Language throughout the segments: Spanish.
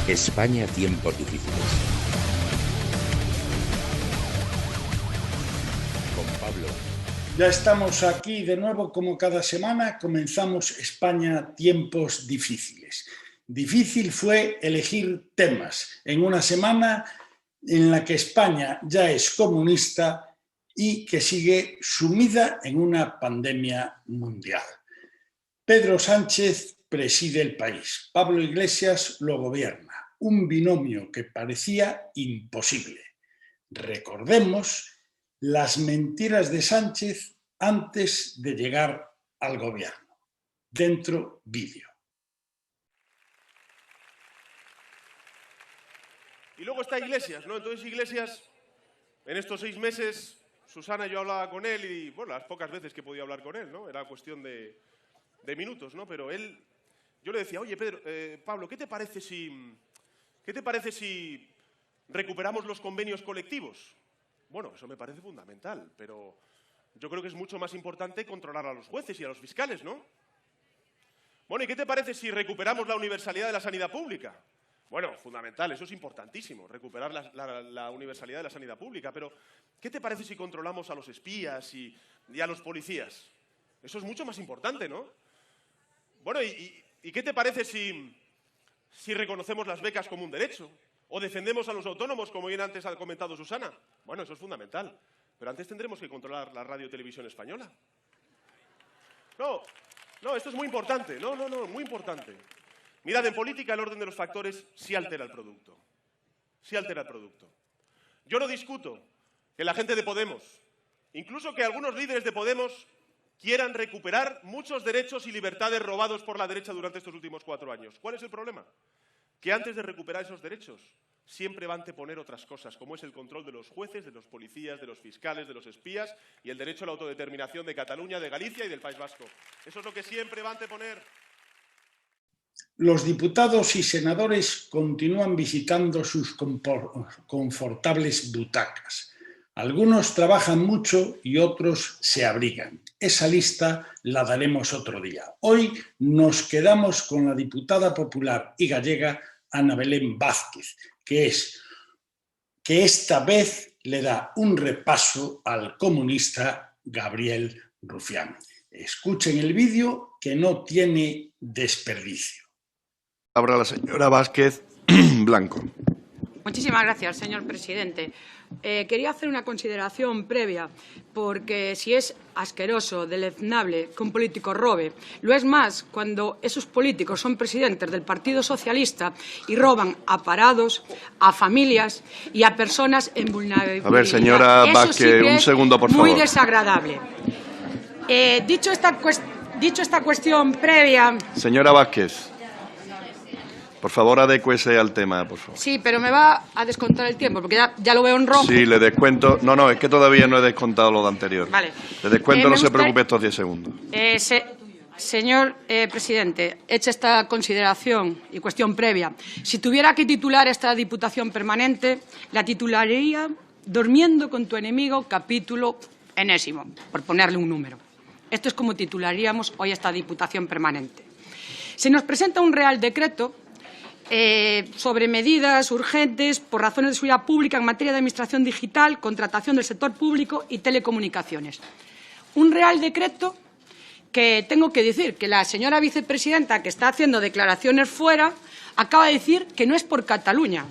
España, tiempos difíciles. Con Pablo. Ya estamos aquí de nuevo como cada semana. Comenzamos España, tiempos difíciles. Difícil fue elegir temas en una semana en la que España ya es comunista y que sigue sumida en una pandemia mundial. Pedro Sánchez preside el país, Pablo Iglesias lo gobierna, un binomio que parecía imposible. Recordemos las mentiras de Sánchez antes de llegar al gobierno. Dentro vídeo. Y luego está Iglesias, ¿no? Entonces Iglesias, en estos 6 meses, Susana, yo hablaba con él y, bueno, las pocas veces que podía hablar con él, ¿no? Era cuestión de minutos, ¿no? Pero él, yo le decía, oye, Pedro, Pablo, ¿qué te parece si recuperamos los convenios colectivos? Bueno, eso me parece fundamental, pero yo creo que es mucho más importante controlar a los jueces y a los fiscales, ¿no? Bueno, ¿y qué te parece si recuperamos la universalidad de la sanidad pública? Bueno, fundamental, eso es importantísimo, recuperar la universalidad de la sanidad pública, pero ¿qué te parece si controlamos a los espías y a los policías? Eso es mucho más importante, ¿no? Bueno, ¿y qué te parece si reconocemos las becas como un derecho? ¿O defendemos a los autónomos, como bien antes ha comentado Susana? Bueno, eso es fundamental, pero antes tendremos que controlar la radio y televisión española. No, esto es muy importante, muy importante. Mirad, en política el orden de los factores sí altera el producto. Sí altera el producto. Yo no discuto que la gente de Podemos, incluso que algunos líderes de Podemos, quieran recuperar muchos derechos y libertades robados por la derecha durante estos últimos 4 años. ¿Cuál es el problema? Que antes de recuperar esos derechos siempre va a anteponer otras cosas, como es el control de los jueces, de los policías, de los fiscales, de los espías y el derecho a la autodeterminación de Cataluña, de Galicia y del País Vasco. Eso es lo que siempre va a anteponer. Los diputados y senadores continúan visitando sus confortables butacas. Algunos trabajan mucho y otros se abrigan. Esa lista la daremos otro día. Hoy nos quedamos con la diputada popular y gallega Ana Belén Vázquez, que esta vez le da un repaso al comunista Gabriel Rufián. Escuchen el vídeo que no tiene desperdicio. Habla la señora Vázquez Blanco. Muchísimas gracias, señor presidente. Quería hacer una consideración previa, porque si es asqueroso, deleznable que un político robe, lo es más cuando esos políticos son presidentes del Partido Socialista y roban a parados, a familias y a personas en vulnerabilidad. A ver, señora Vázquez, un segundo, por favor. Muy desagradable. Dicho esta cuestión previa... Señora Vázquez. Por favor, adécuese al tema, por favor. Sí, pero me va a descontar el tiempo, porque ya lo veo en rojo. Sí, le descuento. No, es que todavía no he descontado lo de anterior. Vale. Le descuento, no se preocupe, estos 10 segundos. Señor presidente, hecha esta consideración y cuestión previa, si tuviera que titular esta Diputación Permanente, la titularía Durmiendo con tu enemigo, capítulo enésimo, por ponerle un número. Esto es como titularíamos hoy esta Diputación Permanente. Se nos presenta un Real Decreto sobre medidas urgentes por razones de seguridad pública en materia de administración digital, contratación del sector público y telecomunicaciones. Un Real Decreto que tengo que decir que la señora vicepresidenta, que está haciendo declaraciones fuera, acaba de decir que no es por Cataluña.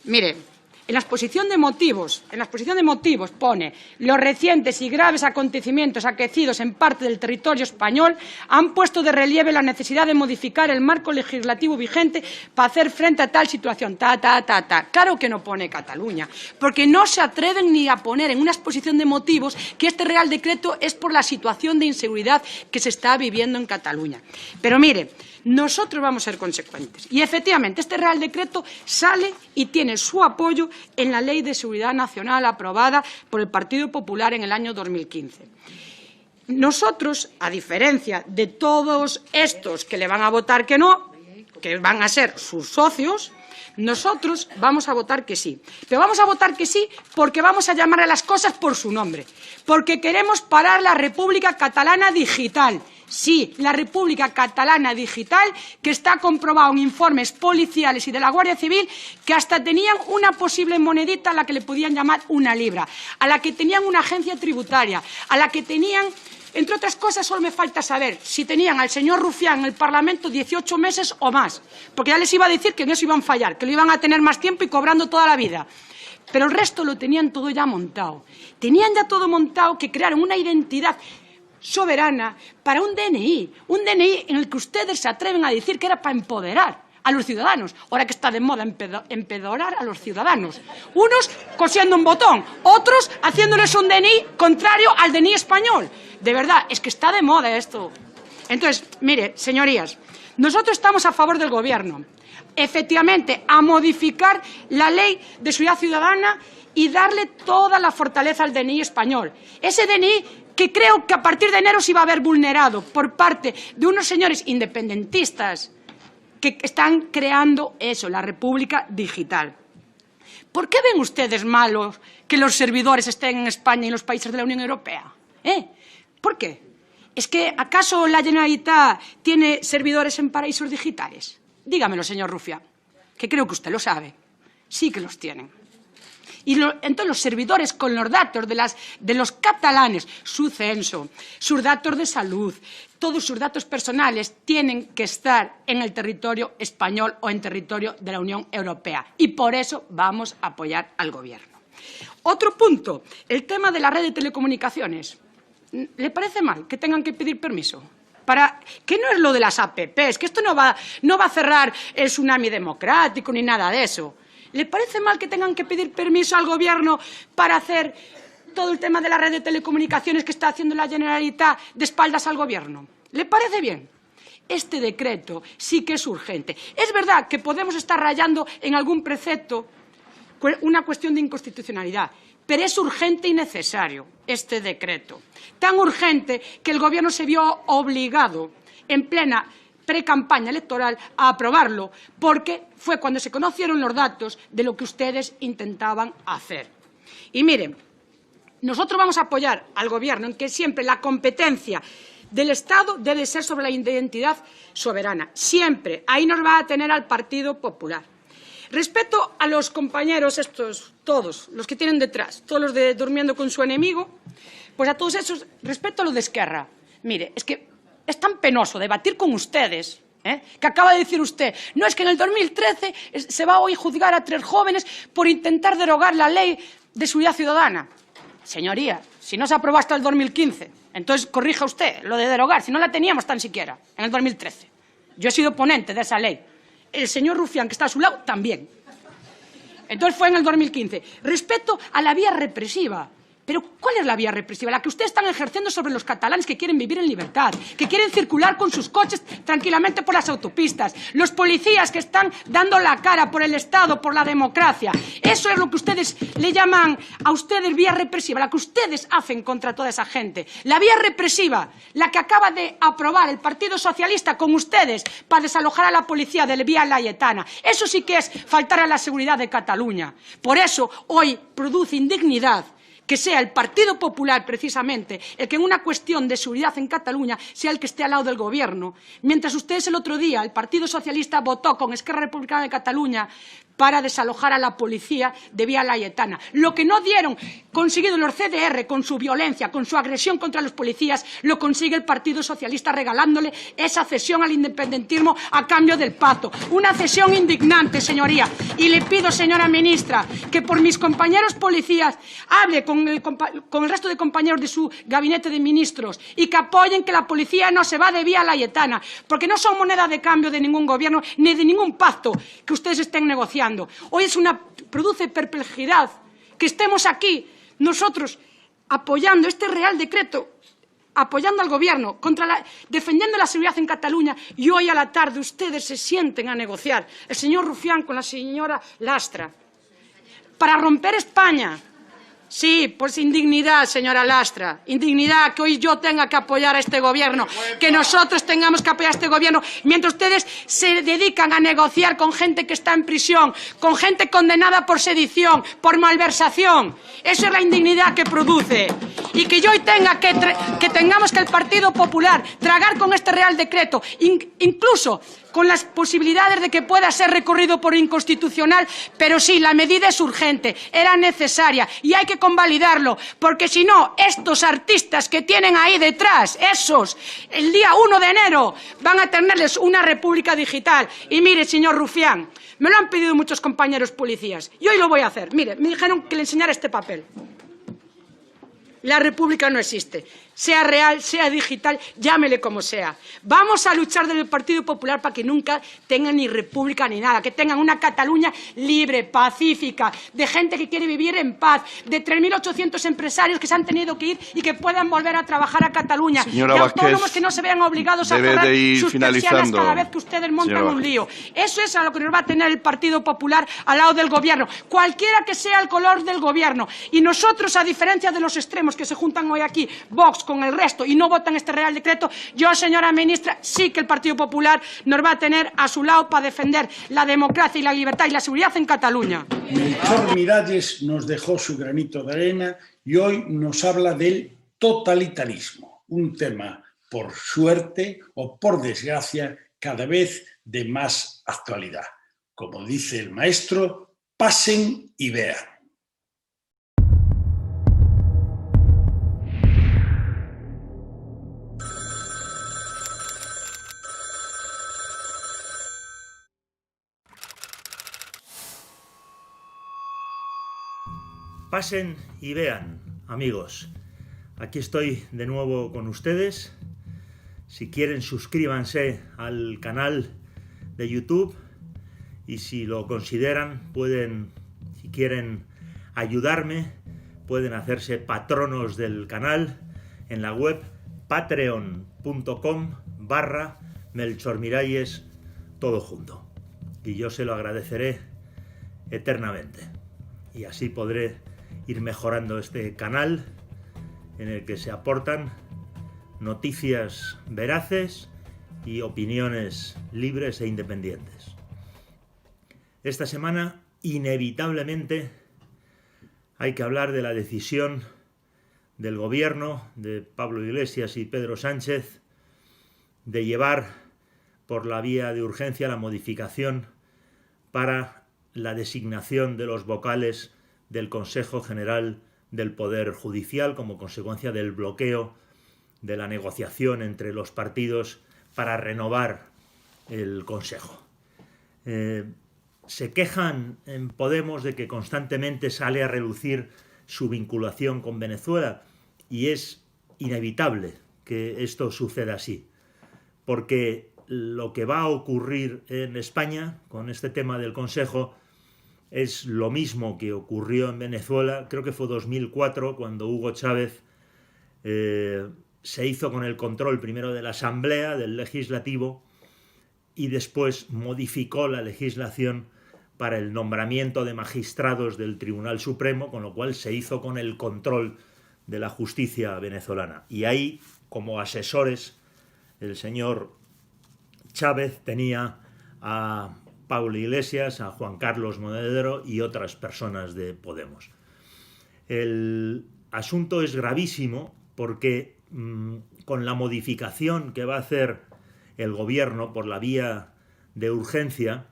Mire, en la exposición de motivos pone los recientes y graves acontecimientos acaecidos en parte del territorio español han puesto de relieve la necesidad de modificar el marco legislativo vigente para hacer frente a tal situación. Claro que no pone Cataluña, porque no se atreven ni a poner en una exposición de motivos que este Real Decreto es por la situación de inseguridad que se está viviendo en Cataluña. Pero mire, nosotros vamos a ser consecuentes. Y efectivamente, este Real Decreto sale y tiene su apoyo en la Ley de Seguridad Nacional aprobada por el Partido Popular en el año 2015. Nosotros, a diferencia de todos estos que le van a votar que no, que van a ser sus socios, nosotros vamos a votar que sí. Pero vamos a votar que sí porque vamos a llamar a las cosas por su nombre. Porque queremos parar la República Catalana digital. Sí, la República Catalana Digital, que está comprobado en informes policiales y de la Guardia Civil que hasta tenían una posible monedita a la que le podían llamar una libra, a la que tenían una agencia tributaria, a la que tenían, entre otras cosas, solo me falta saber si tenían al señor Rufián en el Parlamento 18 meses o más, porque ya les iba a decir que en eso iban a fallar, que lo iban a tener más tiempo y cobrando toda la vida. Pero el resto lo tenían todo ya montado. Tenían ya todo montado, que crearon una identidad soberana para un DNI en el que ustedes se atreven a decir que era para empoderar a los ciudadanos. Ahora que está de moda empedorar a los ciudadanos. Unos cosiendo un botón, otros haciéndoles un DNI contrario al DNI español. De verdad, es que está de moda esto. Entonces, mire, señorías, nosotros estamos a favor del Gobierno, efectivamente, a modificar la Ley de Seguridad Ciudadana y darle toda la fortaleza al DNI español. Ese DNI que creo que a partir de enero se iba a ver vulnerado por parte de unos señores independentistas que están creando eso, la República Digital. ¿Por qué ven ustedes malos que los servidores estén en España y en los países de la Unión Europea? ¿Por qué? ¿Es que acaso la Generalitat tiene servidores en paraísos digitales? Dígamelo, señor Rufián, que creo que usted lo sabe. Sí que los tienen. Y entonces los servidores con los datos de los catalanes, su censo, sus datos de salud, todos sus datos personales tienen que estar en el territorio español o en territorio de la Unión Europea. Y por eso vamos a apoyar al Gobierno. Otro punto, el tema de la red de telecomunicaciones. ¿Le parece mal que tengan que pedir permiso? Que no es lo de las APPs, que esto no va a cerrar el tsunami democrático ni nada de eso. ¿Le parece mal que tengan que pedir permiso al Gobierno para hacer todo el tema de la red de telecomunicaciones que está haciendo la Generalitat de espaldas al Gobierno? ¿Le parece bien? Este decreto sí que es urgente. Es verdad que podemos estar rayando en algún precepto una cuestión de inconstitucionalidad, pero es urgente y necesario este decreto. Tan urgente que el Gobierno se vio obligado en plena precampaña electoral a aprobarlo, porque fue cuando se conocieron los datos de lo que ustedes intentaban hacer. Y miren, nosotros vamos a apoyar al Gobierno en que siempre la competencia del Estado debe ser sobre la identidad soberana. Siempre. Ahí nos va a tener al Partido Popular. Respecto a los compañeros estos, todos, los que tienen detrás, todos los de Durmiendo con su enemigo, pues a todos esos, respecto a lo de Esquerra, mire, es que es tan penoso debatir con ustedes, que acaba de decir usted, no, es que en el 2013 se va hoy a juzgar a 3 jóvenes por intentar derogar la ley de seguridad ciudadana. Señoría, si no se aprobó hasta el 2015, entonces corrija usted lo de derogar, si no la teníamos tan siquiera en el 2013. Yo he sido ponente de esa ley. El señor Rufián, que está a su lado, también. Entonces fue en el 2015. Respecto a la vía represiva. Pero ¿cuál es la vía represiva? La que ustedes están ejerciendo sobre los catalanes que quieren vivir en libertad, que quieren circular con sus coches tranquilamente por las autopistas, los policías que están dando la cara por el Estado, por la democracia. Eso es lo que ustedes le llaman a ustedes vía represiva, la que ustedes hacen contra toda esa gente. La vía represiva, la que acaba de aprobar el Partido Socialista con ustedes para desalojar a la policía de Vía Laietana. Eso sí que es faltar a la seguridad de Cataluña. Por eso hoy produce indignidad que sea el Partido Popular, precisamente, el que en una cuestión de seguridad en Cataluña sea el que esté al lado del Gobierno, mientras ustedes el otro día, el Partido Socialista, votó con Esquerra Republicana de Cataluña para desalojar a la policía de Vía Laietana. Lo que no dieron conseguido los CDR con su violencia, con su agresión contra los policías, lo consigue el Partido Socialista regalándole esa cesión al independentismo a cambio del pacto. Una cesión indignante, señoría. Y le pido, señora ministra, que por mis compañeros policías hable con el resto de compañeros de su gabinete de ministros y que apoyen que la policía no se va de Vía Laietana, porque no son moneda de cambio de ningún gobierno ni de ningún pacto que ustedes estén negociando. Hoy produce perplejidad que estemos aquí nosotros apoyando este Real Decreto, apoyando al Gobierno, defendiendo la seguridad en Cataluña, y hoy a la tarde ustedes se sienten a negociar, el señor Rufián con la señora Lastra, para romper España. Sí, pues indignidad, señora Lastra, indignidad que hoy yo tenga que apoyar a este Gobierno, que nosotros tengamos que apoyar a este Gobierno, mientras ustedes se dedican a negociar con gente que está en prisión, con gente condenada por sedición, por malversación. Eso es la indignidad que produce. y que yo hoy tengamos que el Partido Popular tragar con este Real Decreto, incluso con las posibilidades de que pueda ser recurrido por inconstitucional, pero sí, la medida es urgente, era necesaria y hay que convalidarlo, porque si no, estos artistas que tienen ahí detrás, esos, el día 1 de enero, van a tenerles una república digital. Y mire, señor Rufián, me lo han pedido muchos compañeros policías y hoy lo voy a hacer. Mire, me dijeron que le enseñara este papel. La república no existe. Sea real, sea digital, llámele como sea. Vamos a luchar desde el Partido Popular para que nunca tengan ni república ni nada, que tengan una Cataluña libre, pacífica, de gente que quiere vivir en paz, de 3.800 empresarios que se han tenido que ir y que puedan volver a trabajar a Cataluña, Señora de Vázquez, autónomos que no se vean obligados a debe cerrar de ir sus persianas finalizando, cada vez que ustedes montan señora un lío. Eso es a lo que nos va a tener el Partido Popular al lado del Gobierno, cualquiera que sea el color del Gobierno. Y nosotros, a diferencia de los extremos que se juntan hoy aquí, Vox con el resto, y no votan este Real Decreto, yo, señora ministra, sí que el Partido Popular nos va a tener a su lado para defender la democracia y la libertad y la seguridad en Cataluña. Melchor Miralles nos dejó su granito de arena y hoy nos habla del totalitarismo, un tema, por suerte o por desgracia, cada vez de más actualidad. Como dice el maestro, pasen y vean. Pasen y vean, amigos. Aquí estoy de nuevo con ustedes. Si quieren, suscríbanse al canal de YouTube y si lo consideran, si quieren ayudarme, pueden hacerse patronos del canal en la web patreon.com/Melchor Miralles, todo junto. Y yo se lo agradeceré eternamente. Y así podré ir mejorando este canal en el que se aportan noticias veraces y opiniones libres e independientes. Esta semana, inevitablemente, hay que hablar de la decisión del gobierno de Pablo Iglesias y Pedro Sánchez de llevar por la vía de urgencia la modificación para la designación de los vocales del Consejo General del Poder Judicial como consecuencia del bloqueo de la negociación entre los partidos para renovar el Consejo. Se quejan en Podemos de que constantemente sale a relucir su vinculación con Venezuela y es inevitable que esto suceda así, porque lo que va a ocurrir en España con este tema del Consejo es lo mismo que ocurrió en Venezuela, creo que fue 2004, cuando Hugo Chávez se hizo con el control primero de la Asamblea, del Legislativo, y después modificó la legislación para el nombramiento de magistrados del Tribunal Supremo, con lo cual se hizo con el control de la justicia venezolana. Y ahí, como asesores, el señor Chávez tenía a Pablo Iglesias, a Juan Carlos Monedero y otras personas de Podemos. El asunto es gravísimo porque con la modificación que va a hacer el gobierno por la vía de urgencia,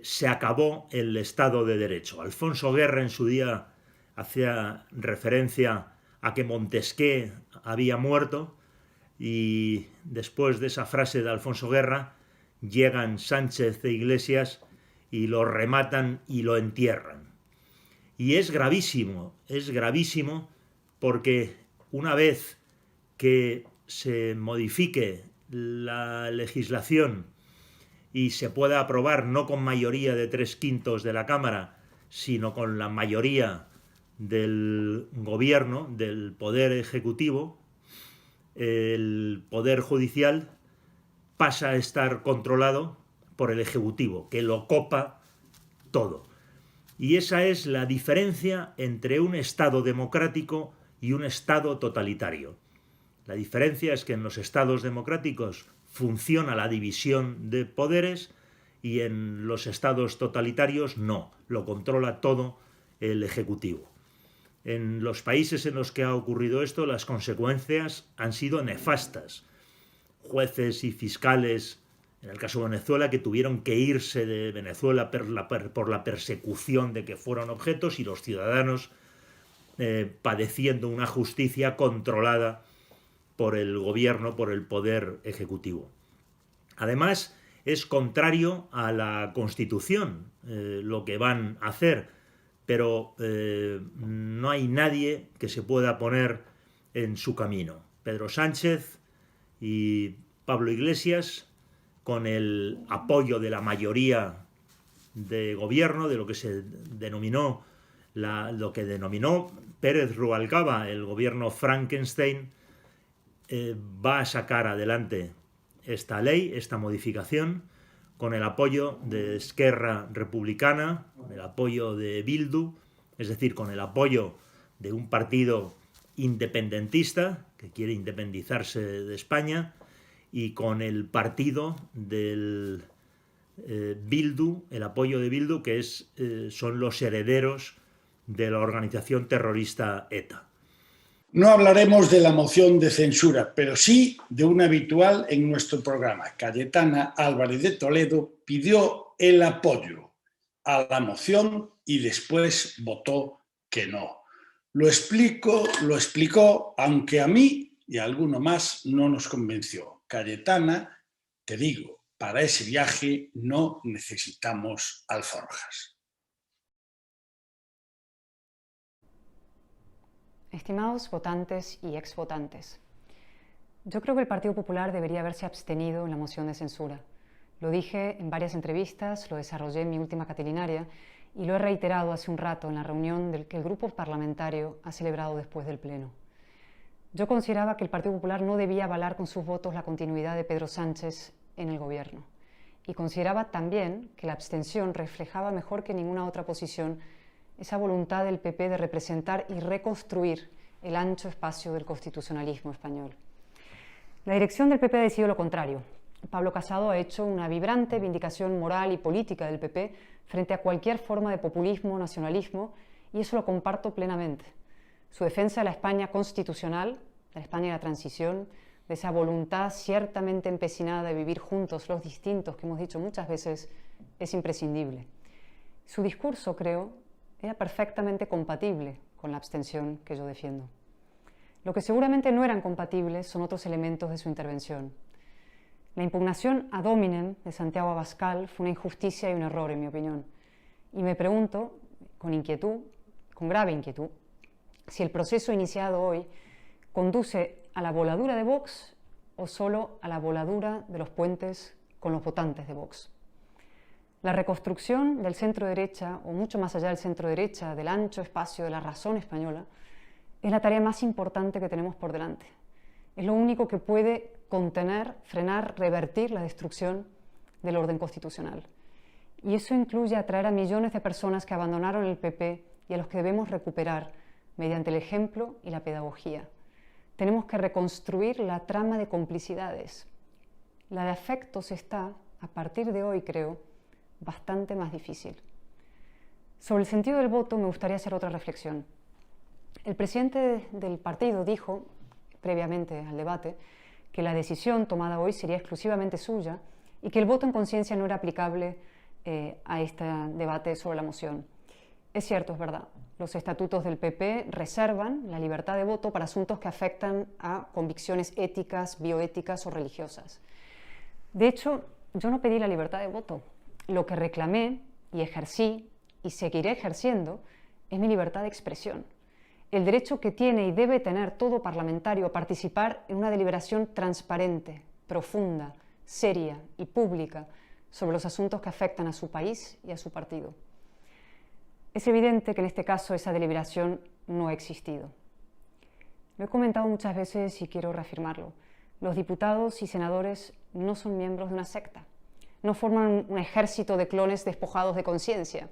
se acabó el Estado de Derecho. Alfonso Guerra en su día hacía referencia a que Montesquieu había muerto y después de esa frase de Alfonso Guerra llegan Sánchez e Iglesias y lo rematan y lo entierran. Y es gravísimo porque una vez que se modifique la legislación y se pueda aprobar no con mayoría de 3/5 de la Cámara, sino con la mayoría del Gobierno, del Poder Ejecutivo, el Poder Judicial pasa a estar controlado por el Ejecutivo, que lo copa todo. Y esa es la diferencia entre un Estado democrático y un Estado totalitario. La diferencia es que en los Estados democráticos funciona la división de poderes y en los Estados totalitarios no, lo controla todo el Ejecutivo. En los países en los que ha ocurrido esto, las consecuencias han sido nefastas. Jueces y fiscales, en el caso de Venezuela, que tuvieron que irse de Venezuela por la persecución de que fueron objetos, y los ciudadanos padeciendo una justicia controlada por el gobierno, por el poder ejecutivo. Además, es contrario a la Constitución lo que van a hacer, pero no hay nadie que se pueda poner en su camino. Pedro Sánchez y Pablo Iglesias, con el apoyo de la mayoría de gobierno, de lo que se denominó, lo que denominó Pérez Rubalcaba el gobierno Frankenstein, va a sacar adelante esta ley, esta modificación, con el apoyo de Esquerra Republicana, con el apoyo de Bildu, es decir, con el apoyo de un partido independentista que quiere independizarse de España, y con el partido del Bildu, el apoyo de Bildu, que son los herederos de la organización terrorista ETA. No hablaremos de la moción de censura, pero sí de una habitual en nuestro programa. Cayetana Álvarez de Toledo pidió el apoyo a la moción y después votó que no. Lo explicó, aunque a mí y a alguno más no nos convenció. Cayetana, te digo, para ese viaje no necesitamos alforjas. Estimados votantes y exvotantes, yo creo que el Partido Popular debería haberse abstenido en la moción de censura. Lo dije en varias entrevistas, lo desarrollé en mi última catilinaria y lo he reiterado hace un rato en la reunión que el grupo parlamentario ha celebrado después del Pleno. Yo consideraba que el Partido Popular no debía avalar con sus votos la continuidad de Pedro Sánchez en el gobierno, y consideraba también que la abstención reflejaba mejor que ninguna otra posición esa voluntad del PP de representar y reconstruir el ancho espacio del constitucionalismo español. La dirección del PP ha decidido lo contrario. Pablo Casado ha hecho una vibrante vindicación moral y política del PP frente a cualquier forma de populismo, nacionalismo, y eso lo comparto plenamente. Su defensa de la España constitucional, de la España de la transición, de esa voluntad ciertamente empecinada de vivir juntos los distintos que hemos dicho muchas veces, es imprescindible. Su discurso, creo, era perfectamente compatible con la abstención que yo defiendo. Lo que seguramente no eran compatibles son otros elementos de su intervención. La impugnación ad hominem de Santiago Abascal fue una injusticia y un error, en mi opinión. Y me pregunto, con inquietud, con grave inquietud, si el proceso iniciado hoy conduce a la voladura de Vox o solo a la voladura de los puentes con los votantes de Vox. La reconstrucción del centro-derecha, o mucho más allá del centro-derecha, del ancho espacio de la razón española, es la tarea más importante que tenemos por delante. Es lo único que puede contener, frenar, revertir la destrucción del orden constitucional. Y eso incluye atraer a millones de personas que abandonaron el PP y a los que debemos recuperar mediante el ejemplo y la pedagogía. Tenemos que reconstruir la trama de complicidades. La de afectos está, a partir de hoy creo, bastante más difícil. Sobre el sentido del voto me gustaría hacer otra reflexión. El presidente del partido dijo, previamente al debate, que la decisión tomada hoy sería exclusivamente suya y que el voto en conciencia no era aplicable a este debate sobre la moción. Es cierto, es verdad. Los estatutos del PP reservan la libertad de voto para asuntos que afectan a convicciones éticas, bioéticas o religiosas. De hecho, yo no pedí la libertad de voto. Lo que reclamé y ejercí y seguiré ejerciendo es mi libertad de expresión. El derecho que tiene y debe tener todo parlamentario a participar en una deliberación transparente, profunda, seria y pública sobre los asuntos que afectan a su país y a su partido. Es evidente que en este caso esa deliberación no ha existido. Lo he comentado muchas veces y quiero reafirmarlo. Los diputados y senadores no son miembros de una secta. No forman un ejército de clones despojados de conciencia.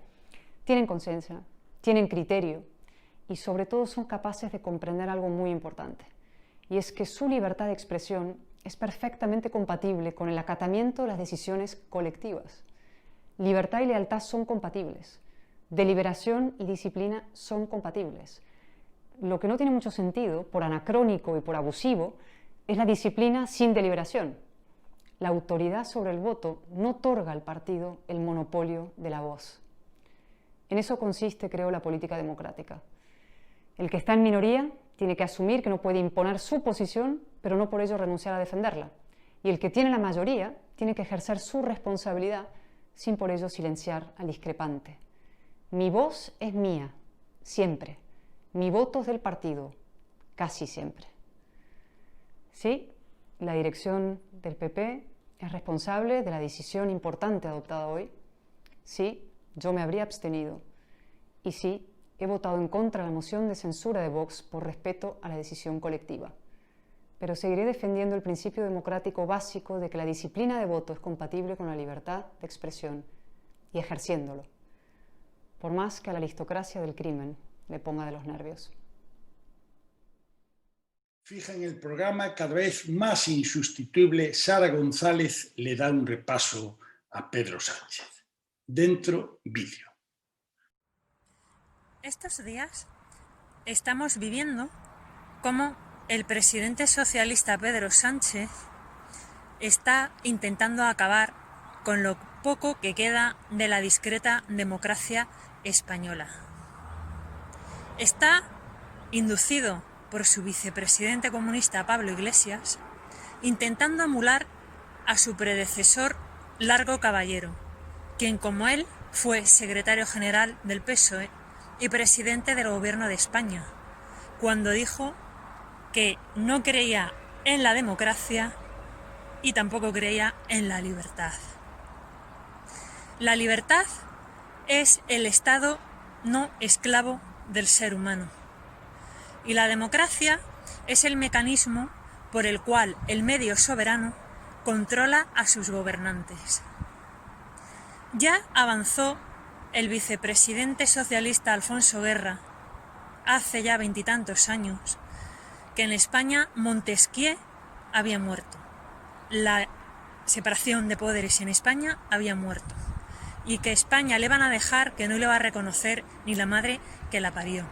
Tienen conciencia, tienen criterio y sobre todo son capaces de comprender algo muy importante. Y es que su libertad de expresión es perfectamente compatible con el acatamiento de las decisiones colectivas. Libertad y lealtad son compatibles. Deliberación y disciplina son compatibles. Lo que no tiene mucho sentido, por anacrónico y por abusivo, es la disciplina sin deliberación. La autoridad sobre el voto no otorga al partido el monopolio de la voz. En eso consiste, creo, la política democrática. El que está en minoría tiene que asumir que no puede imponer su posición, pero no por ello renunciar a defenderla. Y el que tiene la mayoría tiene que ejercer su responsabilidad sin por ello silenciar al discrepante. Mi voz es mía, siempre. Mi voto es del partido, casi siempre. Sí, la dirección del PP es responsable de la decisión importante adoptada hoy. Sí, yo me habría abstenido. Y sí, he votado en contra de la moción de censura de Vox por respeto a la decisión colectiva. Pero seguiré defendiendo el principio democrático básico de que la disciplina de voto es compatible con la libertad de expresión y ejerciéndolo, por más que a la aristocracia del crimen le ponga de los nervios. Fija en el programa, cada vez más insustituible, Sara González le da un repaso a Pedro Sánchez. Dentro, vídeo. Estos días estamos viviendo cómo el presidente socialista Pedro Sánchez está intentando acabar con lo poco que queda de la discreta democracia española. Está inducido por su vicepresidente comunista Pablo Iglesias, intentando emular a su predecesor Largo Caballero, quien como él fue secretario general del PSOE y presidente del Gobierno de España, cuando dijo que no creía en la democracia y tampoco creía en la libertad. La libertad es el estado no esclavo del ser humano. Y la democracia es el mecanismo por el cual el medio soberano controla a sus gobernantes. Ya avanzó el vicepresidente socialista Alfonso Guerra, hace ya 20 y tantos años, que en España Montesquieu había muerto. La separación de poderes en España había muerto. Y que España le van a dejar, que no le va a reconocer ni la madre que la parió.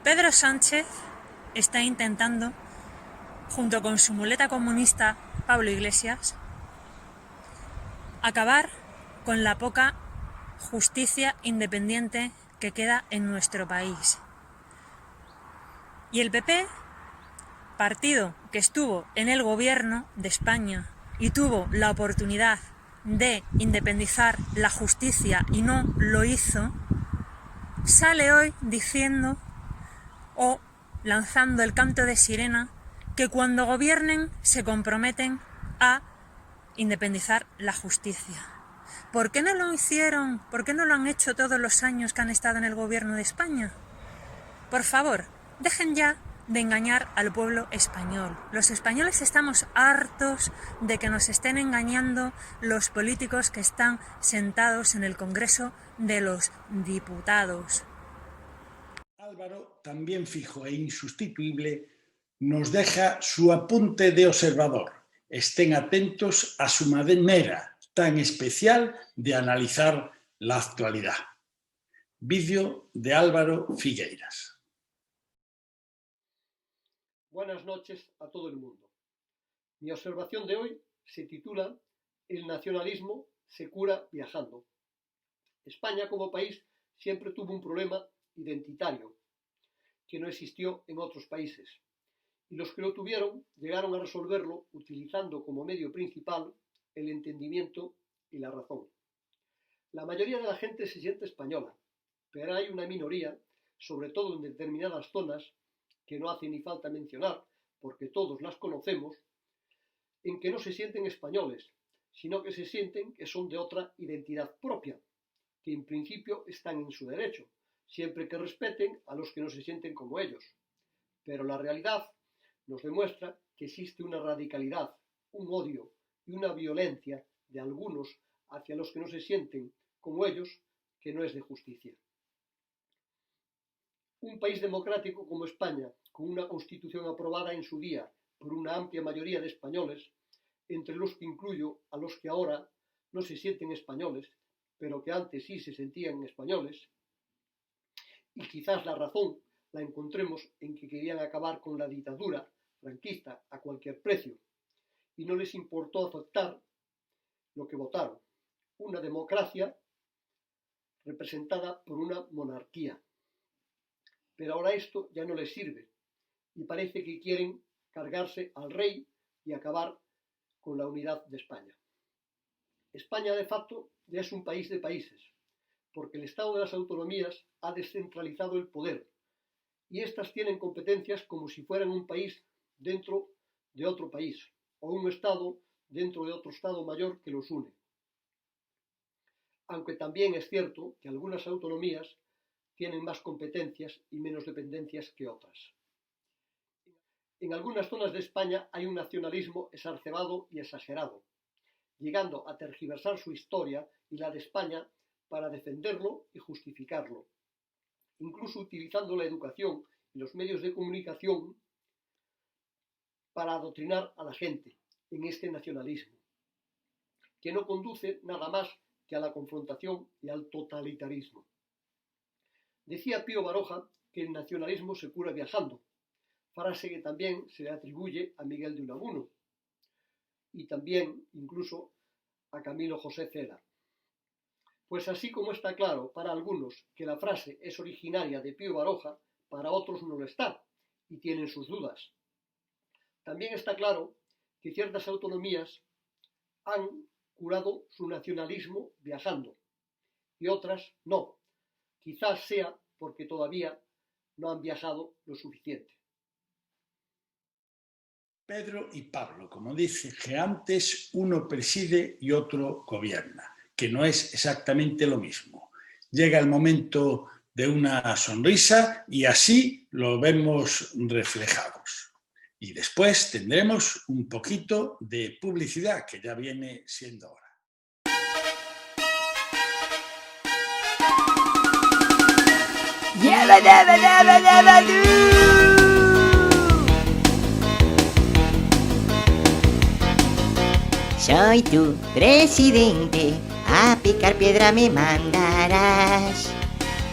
Pedro Sánchez está intentando, junto con su muleta comunista Pablo Iglesias, acabar con la poca justicia independiente que queda en nuestro país. Y el PP, partido que estuvo en el gobierno de España y tuvo la oportunidad de independizar la justicia y no lo hizo, sale hoy diciendo o lanzando el canto de sirena que cuando gobiernen se comprometen a independizar la justicia. ¿Por qué no lo hicieron? ¿Por qué no lo han hecho todos los años que han estado en el gobierno de España? Por favor, dejen ya de engañar al pueblo español. Los españoles estamos hartos de que nos estén engañando los políticos que están sentados en el Congreso de los Diputados. Álvaro, también fijo e insustituible, nos deja su apunte de observador. Estén atentos a su manera tan especial de analizar la actualidad. Vídeo de Álvaro Figueiras. Buenas noches a todo el mundo. Mi observación de hoy se titula El nacionalismo se cura viajando. España como país siempre tuvo un problema identitario que no existió en otros países. Y los que lo tuvieron llegaron a resolverlo utilizando como medio principal el entendimiento y la razón. La mayoría de la gente se siente española, pero hay una minoría, sobre todo en determinadas zonas, que no hace ni falta mencionar, porque todos las conocemos, en que no se sienten españoles, sino que se sienten que son de otra identidad propia, que en principio están en su derecho, siempre que respeten a los que no se sienten como ellos. Pero la realidad nos demuestra que existe una radicalidad, un odio y una violencia de algunos hacia los que no se sienten como ellos, que no es de justicia. Un país democrático como España, con una constitución aprobada en su día por una amplia mayoría de españoles, entre los que incluyo a los que ahora no se sienten españoles, pero que antes sí se sentían españoles, y quizás la razón la encontremos en que querían acabar con la dictadura franquista a cualquier precio y no les importó aceptar lo que votaron, una democracia representada por una monarquía. Pero ahora esto ya no les sirve y parece que quieren cargarse al rey y acabar con la unidad de España. España de facto ya es un país de países, porque el Estado de las autonomías ha descentralizado el poder y éstas tienen competencias como si fueran un país dentro de otro país o un Estado dentro de otro Estado mayor que los une. Aunque también es cierto que algunas autonomías tienen más competencias y menos dependencias que otras. En algunas zonas de España hay un nacionalismo exacerbado y exagerado, llegando a tergiversar su historia y la de España para defenderlo y justificarlo, incluso utilizando la educación y los medios de comunicación para adoctrinar a la gente en este nacionalismo, que no conduce nada más que a la confrontación y al totalitarismo. Decía Pío Baroja que el nacionalismo se cura viajando, frase que también se le atribuye a Miguel de Unamuno y también incluso a Camilo José Cela. Pues así como está claro para algunos que la frase es originaria de Pío Baroja, para otros no lo está y tienen sus dudas. También está claro que ciertas autonomías han curado su nacionalismo viajando y otras no. Quizás sea porque todavía no han viajado lo suficiente. Pedro y Pablo, como dice, que antes uno preside y otro gobierna, que no es exactamente lo mismo. Llega el momento de una sonrisa y así lo vemos reflejados. Y después tendremos un poquito de publicidad, que ya viene siendo hora. Soy tu presidente, a picar piedra me mandarás.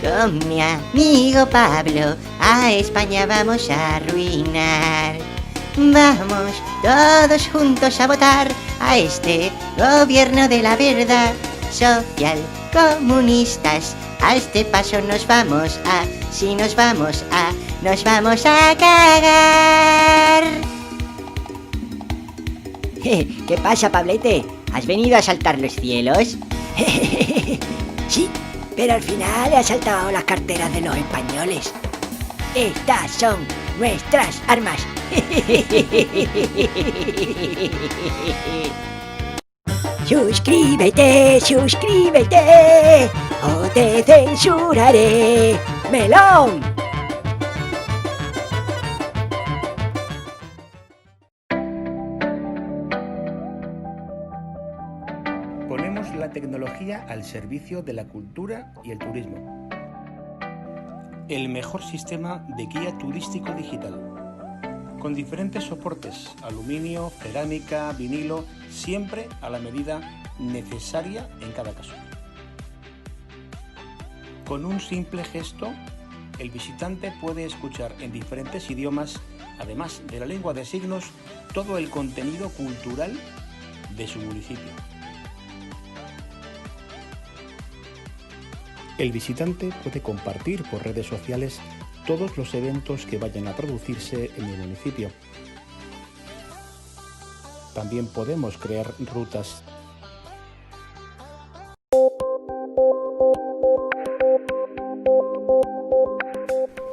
Con mi amigo Pablo, a España vamos a arruinar. Vamos todos juntos a votar a este gobierno de la verdad. Social, comunistas, a este paso nos vamos a cagar. ¿Qué pasa, Pablete? ¿Has venido a asaltar los cielos? Sí, pero al final he asaltado las carteras de los españoles. Estas son nuestras armas. Suscríbete, suscríbete, o te censuraré, melón. Ponemos la tecnología al servicio de la cultura y el turismo. El mejor sistema de guía turístico digital, con diferentes soportes, aluminio, cerámica, vinilo, siempre a la medida necesaria en cada caso. Con un simple gesto, el visitante puede escuchar en diferentes idiomas, además de la lengua de signos, todo el contenido cultural de su municipio. El visitante puede compartir por redes sociales todos los eventos que vayan a producirse en el municipio. También podemos crear rutas.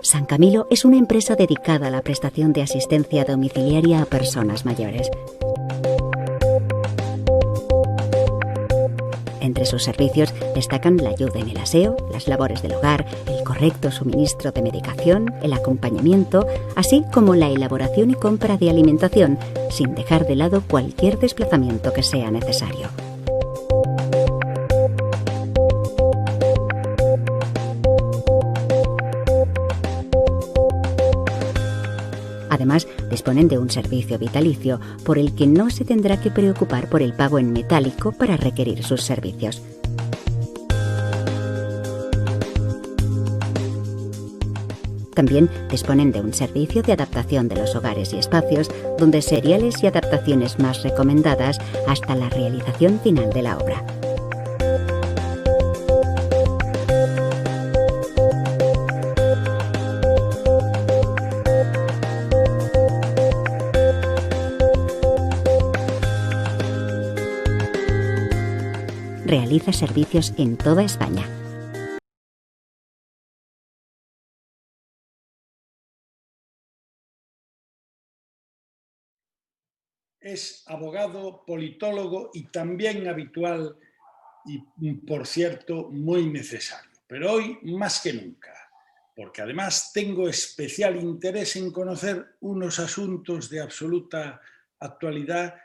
San Camilo es una empresa dedicada a la prestación de asistencia domiciliaria a personas mayores. Entre sus servicios destacan la ayuda en el aseo, las labores del hogar, el correcto suministro de medicación, el acompañamiento, así como la elaboración y compra de alimentación, sin dejar de lado cualquier desplazamiento que sea necesario. Además, disponen de un servicio vitalicio por el que no se tendrá que preocupar por el pago en metálico para requerir sus servicios. También disponen de un servicio de adaptación de los hogares y espacios, donde seriales y adaptaciones más recomendadas hasta la realización final de la obra. Realiza servicios en toda España. Es abogado, politólogo y también habitual y, por cierto, muy necesario. Pero hoy más que nunca, porque además tengo especial interés en conocer unos asuntos de absoluta actualidad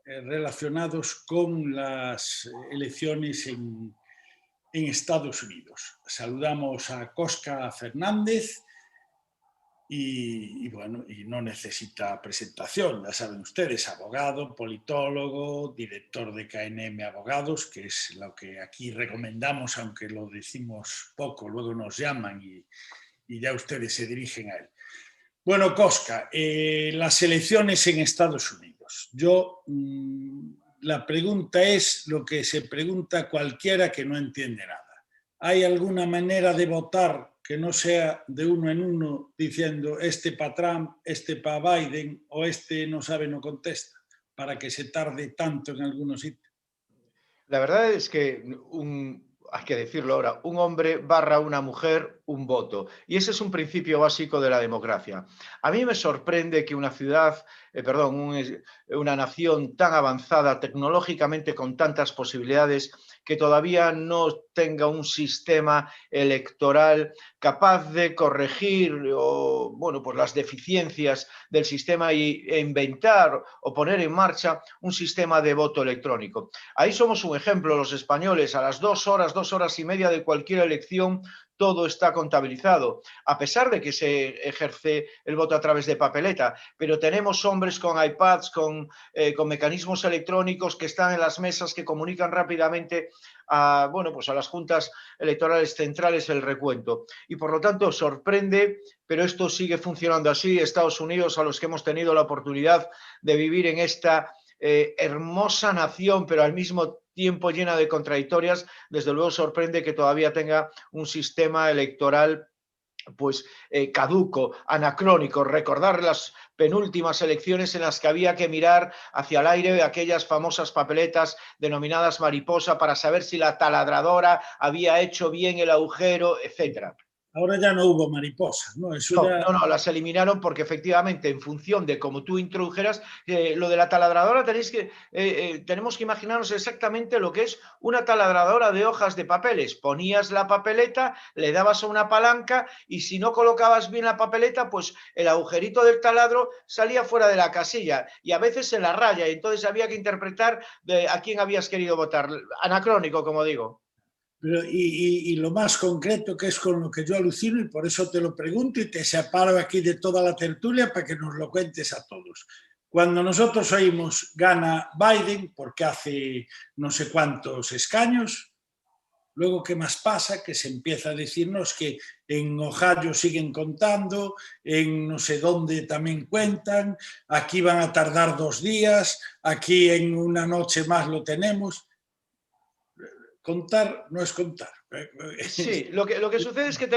relacionados con las elecciones en Estados Unidos. Saludamos a Cosca Fernández y bueno, y no necesita presentación, ya saben ustedes, abogado, politólogo, director de KNM Abogados, que es lo que aquí recomendamos, aunque lo decimos poco, luego nos llaman y ya ustedes se dirigen a él. Bueno, Cosca, las elecciones en Estados Unidos. La pregunta es lo que se pregunta cualquiera que no entiende nada. ¿Hay alguna manera de votar que no sea de uno en uno diciendo este para Trump, este para Biden o este no sabe, no contesta, para que se tarde tanto en algunos sitios? La verdad es que hay que decirlo ahora, un hombre barra una mujer, un voto. Y ese es un principio básico de la democracia. A mí me sorprende que una una nación tan avanzada tecnológicamente con tantas posibilidades, que todavía no tenga un sistema electoral capaz de corregir pues las deficiencias del sistema e inventar o poner en marcha un sistema de voto electrónico. Ahí somos un ejemplo, los españoles, a las 2 horas y media de cualquier elección, todo está contabilizado, a pesar de que se ejerce el voto a través de papeleta, pero tenemos hombres con iPads, con mecanismos electrónicos que están en las mesas, que comunican rápidamente a las juntas electorales centrales el recuento. Y por lo tanto sorprende, pero esto sigue funcionando así. Estados Unidos, a los que hemos tenido la oportunidad de vivir en esta hermosa nación, pero al mismo tiempo llena de contradictorias, desde luego sorprende que todavía tenga un sistema electoral caduco, anacrónico. Recordar las penúltimas elecciones en las que había que mirar hacia el aire de aquellas famosas papeletas denominadas mariposa para saber si la taladradora había hecho bien el agujero, etcétera. Ahora ya no hubo mariposas, ¿no? No, las eliminaron porque efectivamente en función de cómo tú introdujeras, lo de la taladradora tenemos que imaginarnos exactamente lo que es una taladradora de hojas de papeles. Ponías la papeleta, le dabas a una palanca y si no colocabas bien la papeleta, pues el agujerito del taladro salía fuera de la casilla y a veces se la raya, y entonces había que interpretar a quién habías querido votar. Anacrónico, como digo. Y lo más concreto, que es con lo que yo alucino, y por eso te lo pregunto y te separo aquí de toda la tertulia para que nos lo cuentes a todos. Cuando nosotros oímos gana Biden, porque hace no sé cuántos escaños, luego ¿qué más pasa? Que se empieza a decirnos que en Ohio siguen contando, en no sé dónde también cuentan, aquí van a tardar 2 días, aquí en una noche más lo tenemos. Contar no es contar. Sí, lo que sucede es que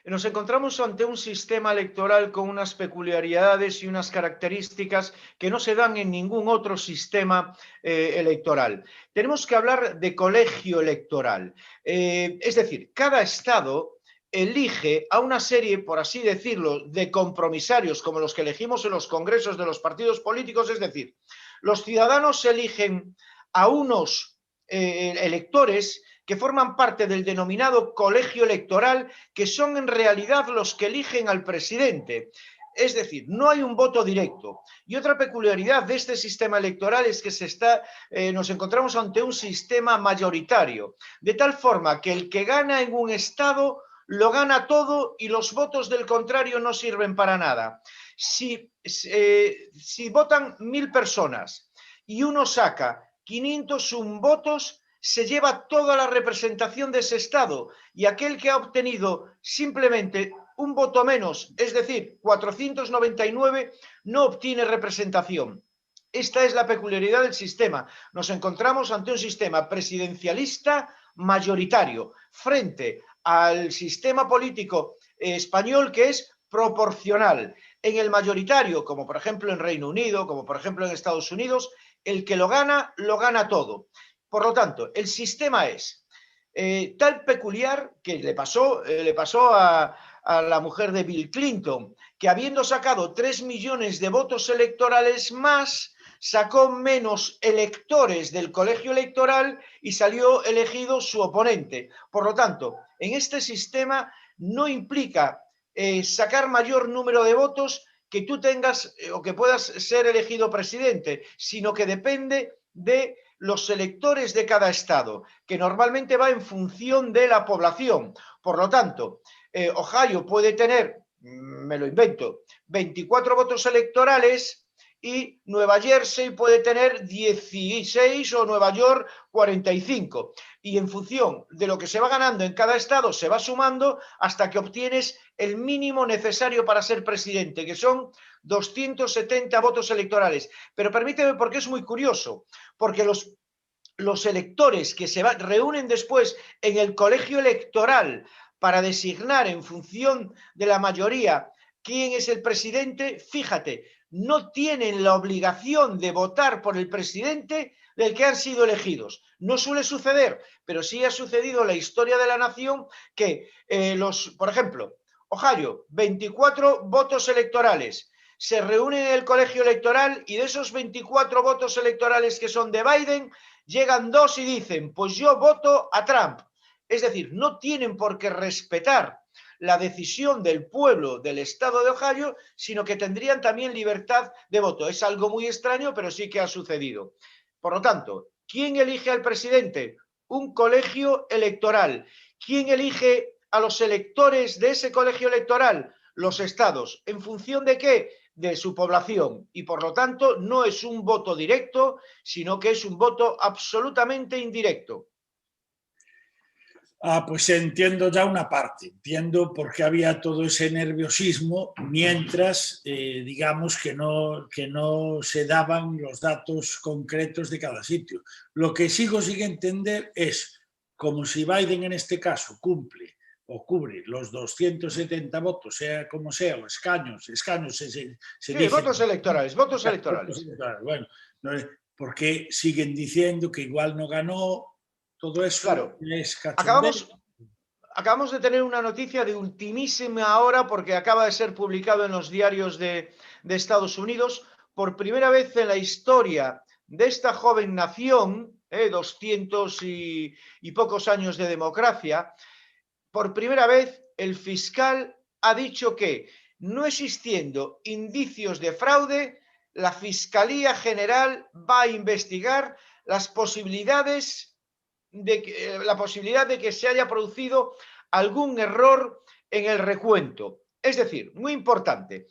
nos encontramos ante un sistema electoral con unas peculiaridades y unas características que no se dan en ningún otro sistema electoral. Tenemos que hablar de colegio electoral. Es decir, cada estado elige a una serie, por así decirlo, de compromisarios, como los que elegimos en los congresos de los partidos políticos. Es decir, los ciudadanos eligen a unos electores que forman parte del denominado colegio electoral, que son en realidad los que eligen al presidente. Es decir, no hay un voto directo. Y otra peculiaridad de este sistema electoral es que nos encontramos ante un sistema mayoritario, de tal forma que el que gana en un estado lo gana todo y los votos del contrario no sirven para nada. Si votan 1000 personas y uno saca 501 votos, se lleva toda la representación de ese estado, y aquel que ha obtenido simplemente un voto menos, es decir, 499, no obtiene representación. Esta es la peculiaridad del sistema. Nos encontramos ante un sistema presidencialista mayoritario frente al sistema político español, que es proporcional. En el mayoritario, como por ejemplo en Reino Unido, como por ejemplo en Estados Unidos, el que lo gana todo. Por lo tanto, el sistema es tal peculiar que le pasó a la mujer de Bill Clinton, que habiendo sacado 3 millones de votos electorales más, sacó menos electores del colegio electoral y salió elegido su oponente. Por lo tanto, en este sistema no implica sacar mayor número de votos que tú tengas o que puedas ser elegido presidente, sino que depende de los electores de cada estado, que normalmente va en función de la población. Por lo tanto, Ohio puede tener, me lo invento, 24 votos electorales y Nueva Jersey puede tener 16 o Nueva York 45. Y en función de lo que se va ganando en cada estado se va sumando hasta que obtienes el mínimo necesario para ser presidente, que son 270 votos electorales. Pero permíteme, porque es muy curioso, porque los electores que se reúnen después en el colegio electoral para designar en función de la mayoría quién es el presidente, fíjate, no tienen la obligación de votar por el presidente del que han sido elegidos. No suele suceder, pero sí ha sucedido en la historia de la nación que por ejemplo, Ohio, 24 votos electorales, se reúnen en el colegio electoral y de esos 24 votos electorales que son de Biden, llegan 2 y dicen, pues yo voto a Trump. Es decir, no tienen por qué respetar la decisión del pueblo del estado de Ohio, sino que tendrían también libertad de voto. Es algo muy extraño, pero sí que ha sucedido. Por lo tanto, ¿quién elige al presidente? Un colegio electoral. ¿Quién elige a los electores de ese colegio electoral? Los estados. ¿En función de qué? De su población. Y por lo tanto, no es un voto directo, sino que es un voto absolutamente indirecto. Pues entiendo ya una parte, entiendo por qué había todo ese nerviosismo mientras, digamos, que no se daban los datos concretos de cada sitio. Lo que sigo sin entender es, como si Biden en este caso cumple o cubre los 270 votos, sea como sea, o escaños se sí, dice, votos electorales. Bueno, ¿por qué siguen diciendo que igual no ganó? Todo eso claro. Es cachondeo. Acabamos de tener una noticia de ultimísima hora porque acaba de ser publicado en los diarios de Estados Unidos. Por primera vez en la historia de esta joven nación, 200 y pocos años de democracia, por primera vez el fiscal ha dicho que, no existiendo indicios de fraude, la Fiscalía General va a investigar la posibilidad de que se haya producido algún error en el recuento. Es decir, muy importante,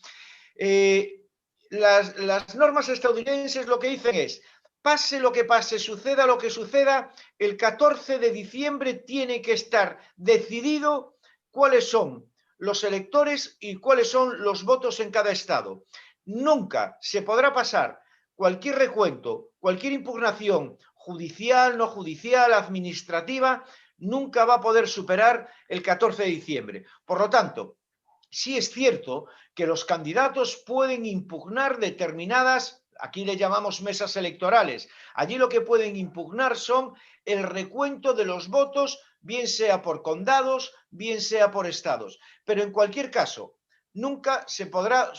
las normas estadounidenses lo que dicen es, pase lo que pase, suceda lo que suceda, el 14 de diciembre tiene que estar decidido cuáles son los electores y cuáles son los votos en cada estado. Nunca se podrá pasar cualquier recuento, cualquier impugnación judicial, no judicial, administrativa, nunca va a poder superar el 14 de diciembre. Por lo tanto, sí es cierto que los candidatos pueden impugnar determinadas, aquí le llamamos mesas electorales, allí lo que pueden impugnar son el recuento de los votos, bien sea por condados, bien sea por estados. Pero en cualquier caso, nunca se podrá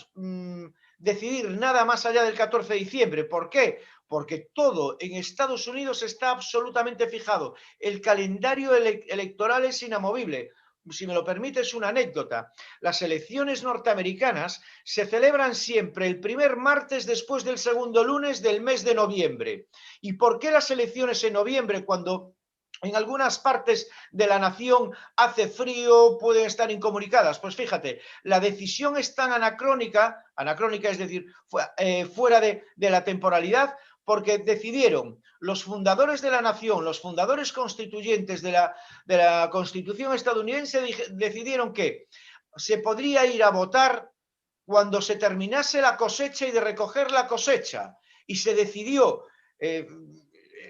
decidir nada más allá del 14 de diciembre. ¿Por qué? Porque todo en Estados Unidos está absolutamente fijado. El calendario electoral es inamovible. Si me lo permites, una anécdota. Las elecciones norteamericanas se celebran siempre el primer martes después del segundo lunes del mes de noviembre. ¿Y por qué las elecciones en noviembre, cuando en algunas partes de la nación hace frío, pueden estar incomunicadas? Pues fíjate, la decisión es tan anacrónica, es decir, fuera de la temporalidad, porque decidieron los fundadores de la nación, los fundadores constituyentes de la Constitución estadounidense, decidieron que se podría ir a votar cuando se terminase la cosecha y de recoger la cosecha. Y se decidió, de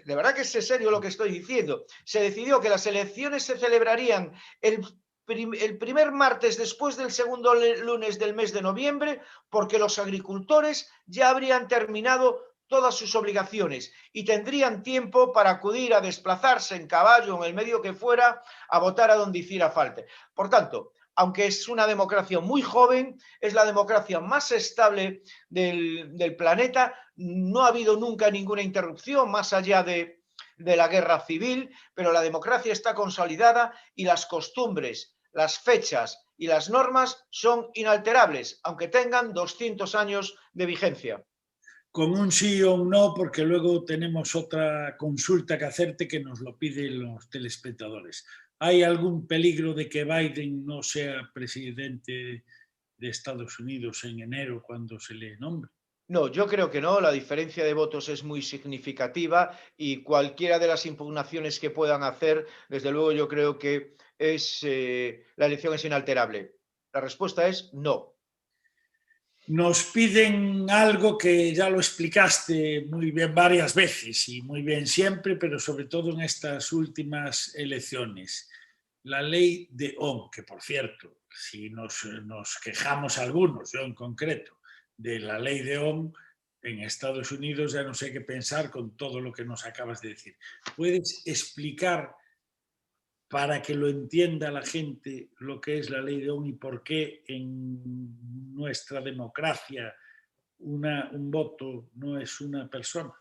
verdad que es serio lo que estoy diciendo, se decidió que las elecciones se celebrarían el primer martes después del segundo lunes del mes de noviembre, porque los agricultores ya habrían terminado todas sus obligaciones y tendrían tiempo para acudir a desplazarse en caballo, en el medio que fuera, a votar a donde hiciera falta. Por tanto, aunque es una democracia muy joven, es la democracia más estable del planeta, no ha habido nunca ninguna interrupción más allá de la guerra civil, pero la democracia está consolidada y las costumbres, las fechas y las normas son inalterables, aunque tengan 200 años de vigencia. Con un sí o un no, porque luego tenemos otra consulta que hacerte que nos lo piden los telespectadores. ¿Hay algún peligro de que Biden no sea presidente de Estados Unidos en enero cuando se le nombre? No, yo creo que no, la diferencia de votos es muy significativa y cualquiera de las impugnaciones que puedan hacer, desde luego yo creo que la elección es inalterable. La respuesta es no. Nos piden algo que ya lo explicaste muy bien varias veces y muy bien siempre, pero sobre todo en estas últimas elecciones. La ley de Ohm, que por cierto, si nos quejamos algunos, yo en concreto, de la ley de Ohm, en Estados Unidos ya no sé qué pensar con todo lo que nos acabas de decir. ¿Puedes explicar, para que lo entienda la gente, lo que es la ley de Ohm y por qué en nuestra democracia un voto no es una persona?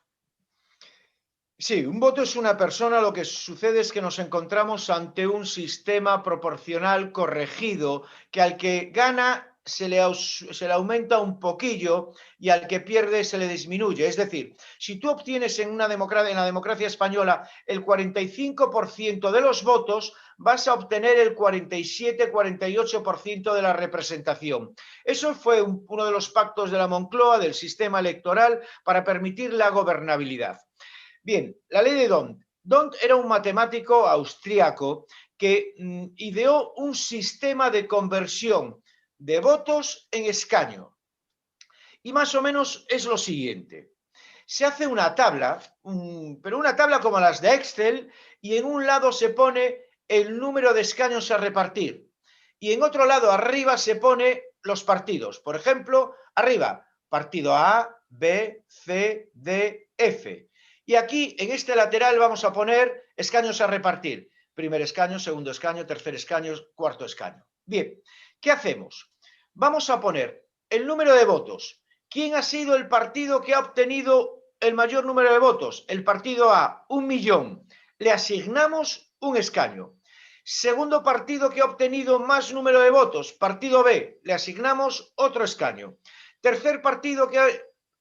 Sí, un voto es una persona. Lo que sucede es que nos encontramos ante un sistema proporcional corregido que al que gana se le aumenta un poquillo y al que pierde se le disminuye. Es decir, si tú obtienes en la democracia española el 45% de los votos, vas a obtener el 47-48% de la representación. Eso fue uno de los pactos de la Moncloa, del sistema electoral, para permitir la gobernabilidad. Bien, la ley de D'Hondt. D'Hondt era un matemático austríaco que ideó un sistema de conversión de votos en escaño. Y más o menos es lo siguiente. Se hace una tabla, pero una tabla como las de Excel, y en un lado se pone el número de escaños a repartir. Y en otro lado, arriba, se pone los partidos. Por ejemplo, arriba, partido A, B, C, D, F. Y aquí, en este lateral, vamos a poner escaños a repartir. Primer escaño, segundo escaño, tercer escaño, cuarto escaño. Bien, ¿qué hacemos? Vamos a poner el número de votos. ¿Quién ha sido el partido que ha obtenido el mayor número de votos? El partido A, 1.000.000. Le asignamos un escaño. Segundo partido que ha obtenido más número de votos, partido B, le asignamos otro escaño. Tercer partido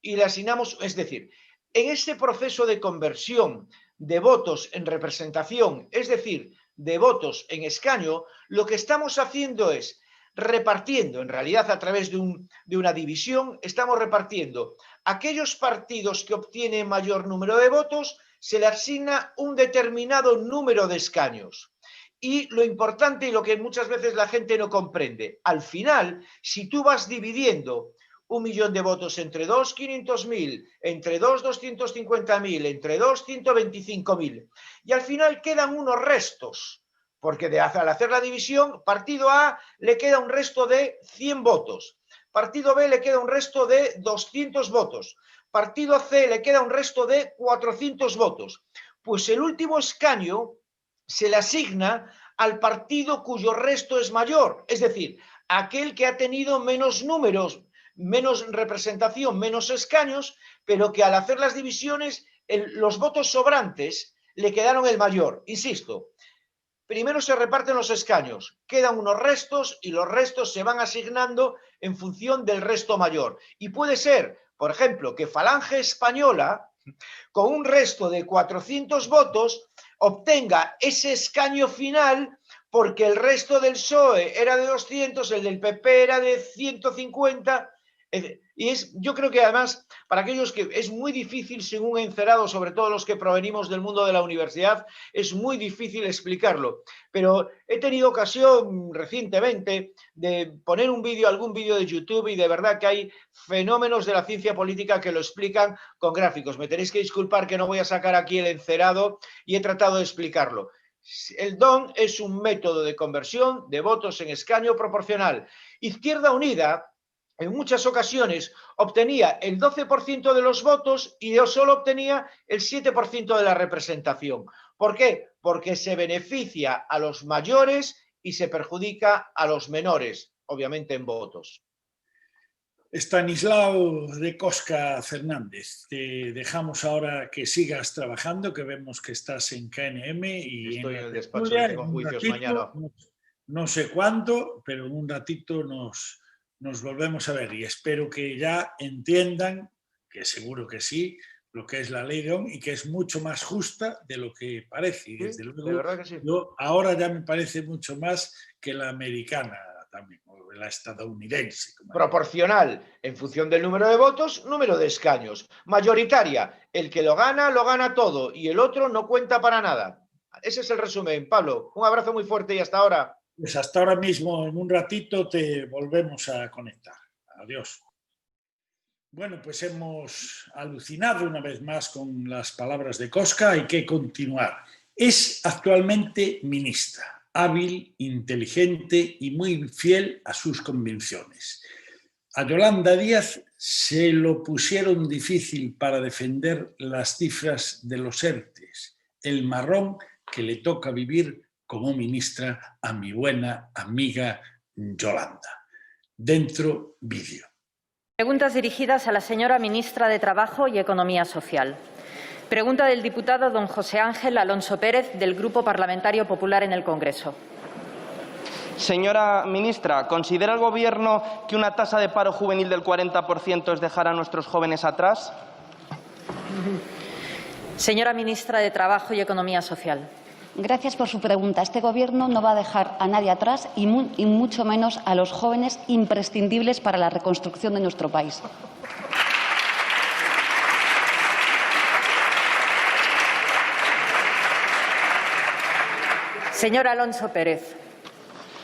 y le asignamos, es decir, en este proceso de conversión de votos en representación, es decir, de votos en escaño, lo que estamos haciendo es repartiendo, en realidad a través de una división, estamos repartiendo aquellos partidos que obtienen mayor número de votos, se le asigna un determinado número de escaños. Y lo importante y lo que muchas veces la gente no comprende, al final, si tú vas dividiendo 1.000.000 de votos entre 2, 500.000, entre 2, 250.000, entre 2, 125.000, y al final quedan unos restos, porque al hacer la división, partido A le queda un resto de 100 votos, partido B le queda un resto de 200 votos, partido C le queda un resto de 400 votos. Pues el último escaño se le asigna al partido cuyo resto es mayor, es decir, aquel que ha tenido menos números, menos representación, menos escaños, pero que al hacer las divisiones, los votos sobrantes le quedaron el mayor. Insisto, primero se reparten los escaños, quedan unos restos y los restos se van asignando en función del resto mayor. Y puede ser, por ejemplo, que Falange Española, con un resto de 400 votos, obtenga ese escaño final porque el resto del PSOE era de 200, el del PP era de 150. Y yo creo que además, para aquellos que es muy difícil, sin un encerado, sobre todo los que provenimos del mundo de la universidad, es muy difícil explicarlo. Pero he tenido ocasión recientemente de poner algún vídeo de YouTube, y de verdad que hay fenómenos de la ciencia política que lo explican con gráficos. Me tenéis que disculpar que no voy a sacar aquí el encerado, y he tratado de explicarlo. El DON es un método de conversión de votos en escaño proporcional. Izquierda Unida, en muchas ocasiones, obtenía el 12% de los votos y solo obtenía el 7% de la representación. ¿Por qué? Porque se beneficia a los mayores y se perjudica a los menores, obviamente en votos. Estanislao de Cosca Fernández, te dejamos ahora que sigas trabajando, que vemos que estás en KNM y estoy en el despacho, tertulia, tengo juicios mañana. No sé cuándo, pero en un ratito nos volvemos a ver, y espero que ya entiendan, que seguro que sí, lo que es la ley de ON y que es mucho más justa de lo que parece. Y desde luego, de verdad que sí. ahora ya me parece mucho más que la americana también, o la estadounidense. Proporcional, en función del número de votos, número de escaños. Mayoritaria, el que lo gana todo, y el otro no cuenta para nada. Ese es el resumen. Pablo, un abrazo muy fuerte y hasta ahora. Pues hasta ahora mismo, en un ratito, te volvemos a conectar. Adiós. Bueno, pues hemos alucinado una vez más con las palabras de Cosca, hay que continuar. Es actualmente ministra, hábil, inteligente y muy fiel a sus convicciones. A Yolanda Díaz se lo pusieron difícil para defender las cifras de los ERTEs, el marrón que le toca vivir como ministra a mi buena amiga Yolanda. Dentro vídeo. Preguntas dirigidas a la señora ministra de Trabajo y Economía Social. Pregunta del diputado don José Ángel Alonso Pérez, del Grupo Parlamentario Popular en el Congreso. Señora ministra, ¿considera el Gobierno que una tasa de paro juvenil del 40% es dejar a nuestros jóvenes atrás? Señora ministra de Trabajo y Economía Social. Gracias por su pregunta. Este Gobierno no va a dejar a nadie atrás y mucho menos a los jóvenes imprescindibles para la reconstrucción de nuestro país. Señor Alonso Pérez.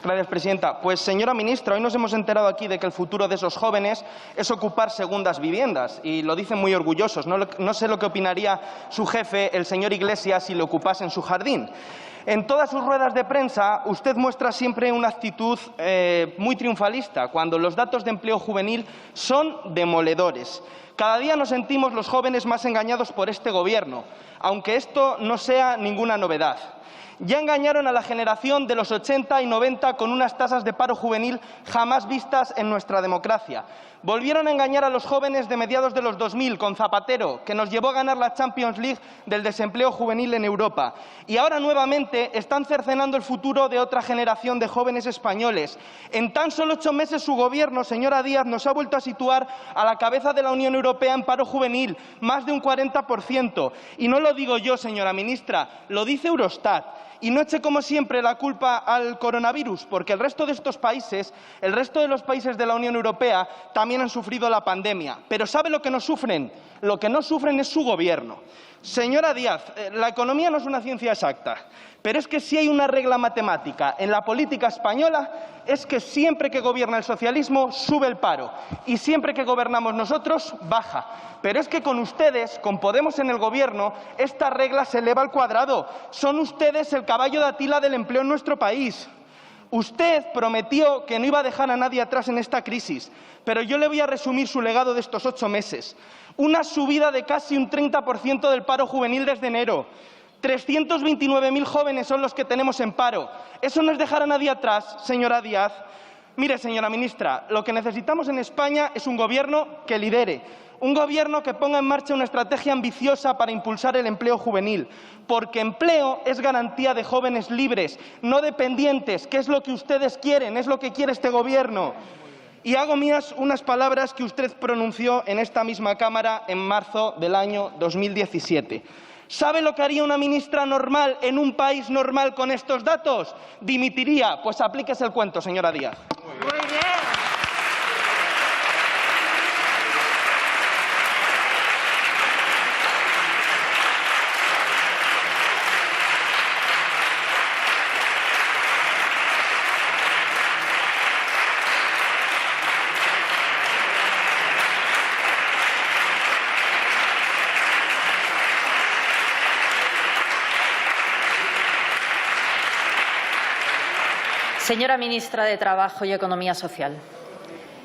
Gracias, presidenta. Pues, señora ministra, hoy nos hemos enterado aquí de que el futuro de esos jóvenes es ocupar segundas viviendas, y lo dicen muy orgullosos. No sé lo que opinaría su jefe, el señor Iglesias, si le ocupasen su jardín. En todas sus ruedas de prensa, usted muestra siempre una actitud muy triunfalista, cuando los datos de empleo juvenil son demoledores. Cada día nos sentimos los jóvenes más engañados por este Gobierno, aunque esto no sea ninguna novedad. Ya engañaron a la generación de los 80 y 90 con unas tasas de paro juvenil jamás vistas en nuestra democracia. Volvieron a engañar a los jóvenes de mediados de los 2000 con Zapatero, que nos llevó a ganar la Champions League del desempleo juvenil en Europa. Y ahora nuevamente están cercenando el futuro de otra generación de jóvenes españoles. En tan solo 8 meses su Gobierno, señora Díaz, nos ha vuelto a situar a la cabeza de la Unión Europea en paro juvenil, más de un 40%. Y no lo digo yo, señora ministra, lo dice Eurostat. Y no eche, como siempre, la culpa al coronavirus, porque el resto de estos países, el resto de los países de la Unión Europea, también han sufrido la pandemia. Pero ¿sabe lo que no sufren? Lo que no sufren es su Gobierno. Señora Díaz, la economía no es una ciencia exacta, pero es que si hay una regla matemática en la política española, es que siempre que gobierna el socialismo sube el paro y siempre que gobernamos nosotros baja. Pero es que con ustedes, con Podemos en el Gobierno, esta regla se eleva al cuadrado. Son ustedes el caballo de Atila del empleo en nuestro país. Usted prometió que no iba a dejar a nadie atrás en esta crisis, pero yo le voy a resumir su legado de estos 8 meses. Una subida de casi un 30% del paro juvenil desde enero. 329.000 jóvenes son los que tenemos en paro. ¿Eso no es dejar a nadie atrás, señora Díaz? Mire, señora ministra, lo que necesitamos en España es un Gobierno que lidere, un Gobierno que ponga en marcha una estrategia ambiciosa para impulsar el empleo juvenil, porque empleo es garantía de jóvenes libres, no dependientes, que es lo que ustedes quieren, es lo que quiere este Gobierno. Y hago mías unas palabras que usted pronunció en esta misma Cámara en marzo del año 2017. ¿Sabe lo que haría una ministra normal en un país normal con estos datos? Dimitiría. Pues aplíquese el cuento, señora Díaz. Muy bien. Señora ministra de Trabajo y Economía Social.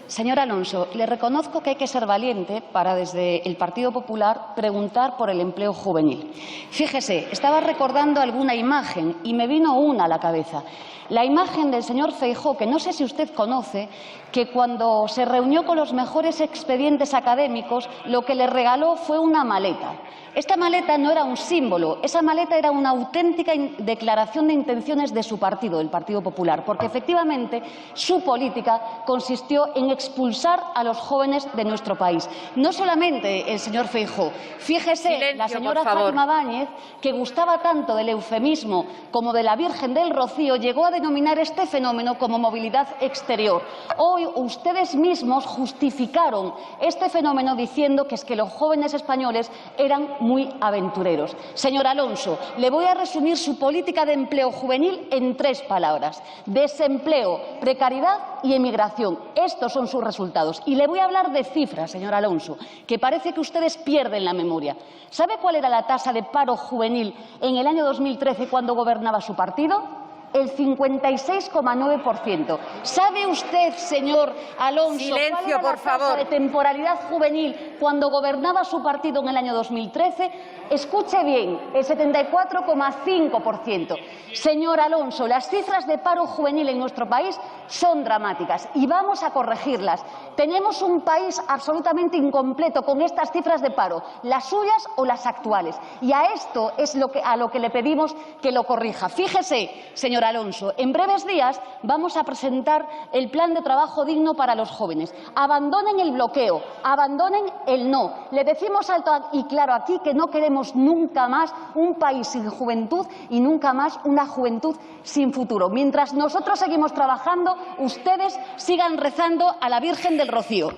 Señor Alonso, le reconozco que hay que ser valiente para, desde el Partido Popular, preguntar por el empleo juvenil. Fíjese, estaba recordando alguna imagen y me vino una a la cabeza. La imagen del señor Feijóo, que no sé si usted conoce, que cuando se reunió con los mejores expedientes académicos, lo que le regaló fue una maleta. Esta maleta no era un símbolo, esa maleta era una auténtica declaración de intenciones de su partido, del Partido Popular, porque efectivamente su política consistió en expulsar a los jóvenes de nuestro país. No solamente el señor Feijóo, fíjese, Silencio, la señora por favor. Fátima Báñez, que gustaba tanto del eufemismo como de la Virgen del Rocío, llegó a denominar este fenómeno como movilidad exterior. Hoy ustedes mismos justificaron este fenómeno diciendo que es que los jóvenes españoles eran muy aventureros. Señor Alonso, le voy a resumir su política de empleo juvenil en 3 palabras: desempleo, precariedad y emigración. Estos son sus resultados. Y le voy a hablar de cifras, señor Alonso, que parece que ustedes pierden la memoria. ¿Sabe cuál era la tasa de paro juvenil en el año 2013 cuando gobernaba su partido? El 56,9%. ¿Sabe usted, señor Alonso, Silencio, cuál era por la tasa favor. de temporalidad juvenil cuando gobernaba su partido en el año 2013? Escuche bien, el 74,5%. Señor Alonso, las cifras de paro juvenil en nuestro país son dramáticas y vamos a corregirlas. Tenemos un país absolutamente incompleto con estas cifras de paro, las suyas o las actuales. Y a esto es a lo que le pedimos que lo corrija. Fíjese, señor Alonso, en breves días vamos a presentar el plan de trabajo digno para los jóvenes. Abandonen el bloqueo, abandonen el no. Le decimos alto y claro aquí que no queremos nunca más un país sin juventud y nunca más una juventud sin futuro. Mientras nosotros seguimos trabajando, ustedes sigan rezando a la Virgen del Rocío.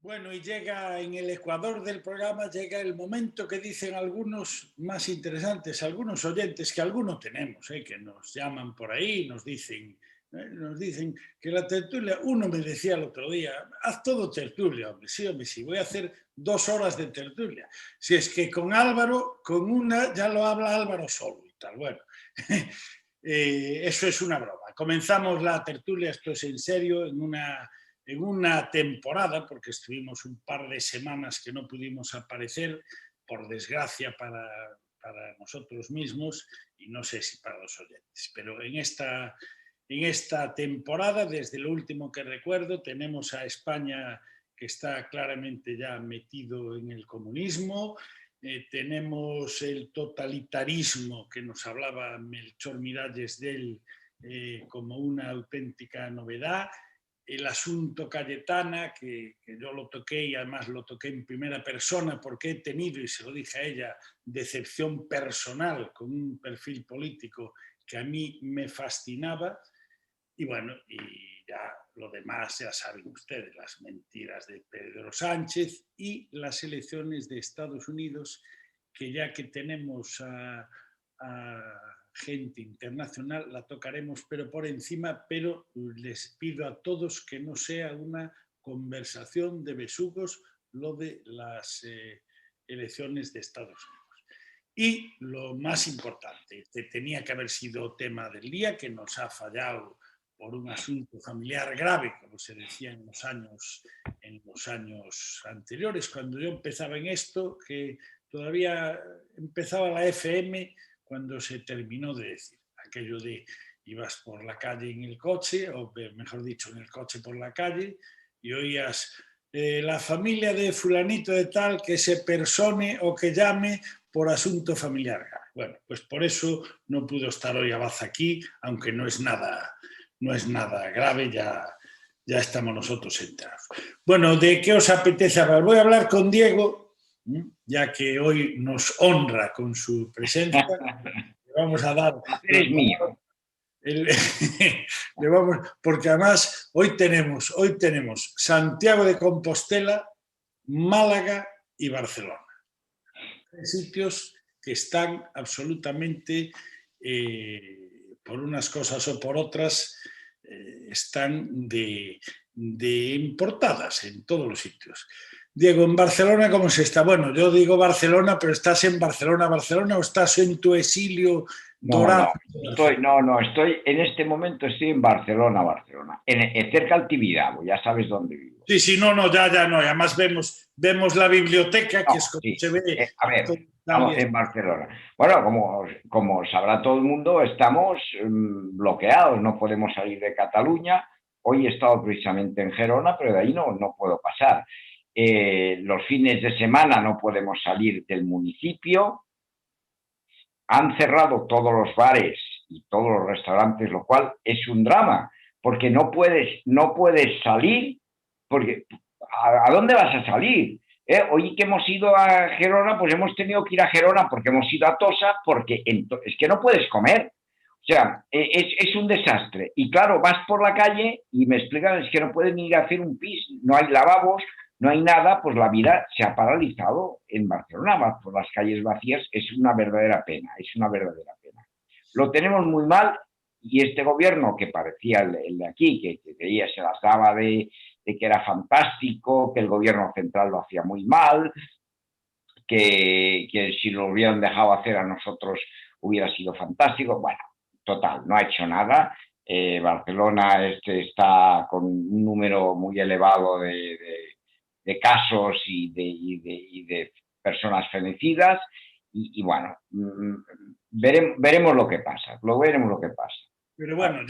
Bueno, y llega en el ecuador del programa, llega el momento que dicen algunos más interesantes, algunos oyentes, que algunos tenemos, que nos llaman por ahí, nos dicen que la tertulia, uno me decía el otro día, haz todo tertulia, hombre, sí, voy a hacer 2 horas de tertulia. Si es que con Álvaro, con una, ya lo habla Álvaro solo y tal, bueno. Eso es una broma. Comenzamos la tertulia, esto es en serio, en una temporada, porque estuvimos un par de semanas que no pudimos aparecer, por desgracia para nosotros mismos y no sé si para los oyentes, pero en esta temporada, desde lo último que recuerdo, tenemos a España que está claramente ya metido en el comunismo, tenemos el totalitarismo que nos hablaba Melchor Miralles de él como una auténtica novedad, el asunto Cayetana, que yo lo toqué y además lo toqué en primera persona porque he tenido, y se lo dije a ella, decepción personal con un perfil político que a mí me fascinaba. Y bueno, y ya lo demás ya saben ustedes, las mentiras de Pedro Sánchez y las elecciones de Estados Unidos, que ya que tenemos a gente internacional, la tocaremos pero por encima, pero les pido a todos que no sea una conversación de besugos lo de las elecciones de Estados Unidos. Y lo más importante, que tenía que haber sido tema del día, que nos ha fallado por un asunto familiar grave, como se decía en los años anteriores, cuando yo empezaba en esto, que todavía empezaba la FM, cuando se terminó de decir aquello de ibas por la calle en el coche, o mejor dicho, en el coche por la calle, y oías la familia de fulanito de tal que se persone o que llame por asunto familiar. Bueno, pues por eso no pudo estar hoy Abad aquí, aunque no es nada grave, ya estamos nosotros enterados. Bueno, ¿de qué os apetece hablar? Voy a hablar con Diego, ya que hoy nos honra con su presencia. Le vamos a dar... Eres mío. Porque además hoy tenemos Santiago de Compostela, Málaga y Barcelona. Sitios que están absolutamente, por unas cosas o por otras, están de importadas en todos los sitios. Diego, ¿en Barcelona cómo se está? Bueno, yo digo Barcelona, pero ¿estás en Barcelona o estás en tu exilio dorado? Estoy en este momento estoy en Barcelona, cerca al Tibidabo, ya sabes dónde vivo. Sí, no, ya no, además vemos la biblioteca, que es como se ve. A ver, estamos en Barcelona. Bueno, como sabrá todo el mundo, estamos bloqueados, no podemos salir de Cataluña. Hoy he estado precisamente en Gerona, pero de ahí no puedo pasar. Los fines de semana no podemos salir del municipio. Han cerrado todos los bares y todos los restaurantes, lo cual es un drama, porque no puedes salir, porque ¿a dónde vas a salir? Hoy que hemos ido a Gerona, pues hemos tenido que ir a Gerona porque hemos ido a Tossa, porque es que no puedes comer. O sea, es un desastre. Y claro, vas por la calle y me explican, es que no pueden ir a hacer un pis, no hay lavabos, no hay nada, pues la vida se ha paralizado en Barcelona. Vas por las calles vacías, es una verdadera pena, Lo tenemos muy mal y este gobierno, que parecía el de aquí, que veía, se las daba de que era fantástico, que el gobierno central lo hacía muy mal, que si lo hubieran dejado hacer a nosotros hubiera sido fantástico. Bueno, total, no ha hecho nada. Barcelona está con un número muy elevado de casos y de personas fenecidas y bueno, veremos lo que pasa, Pero bueno,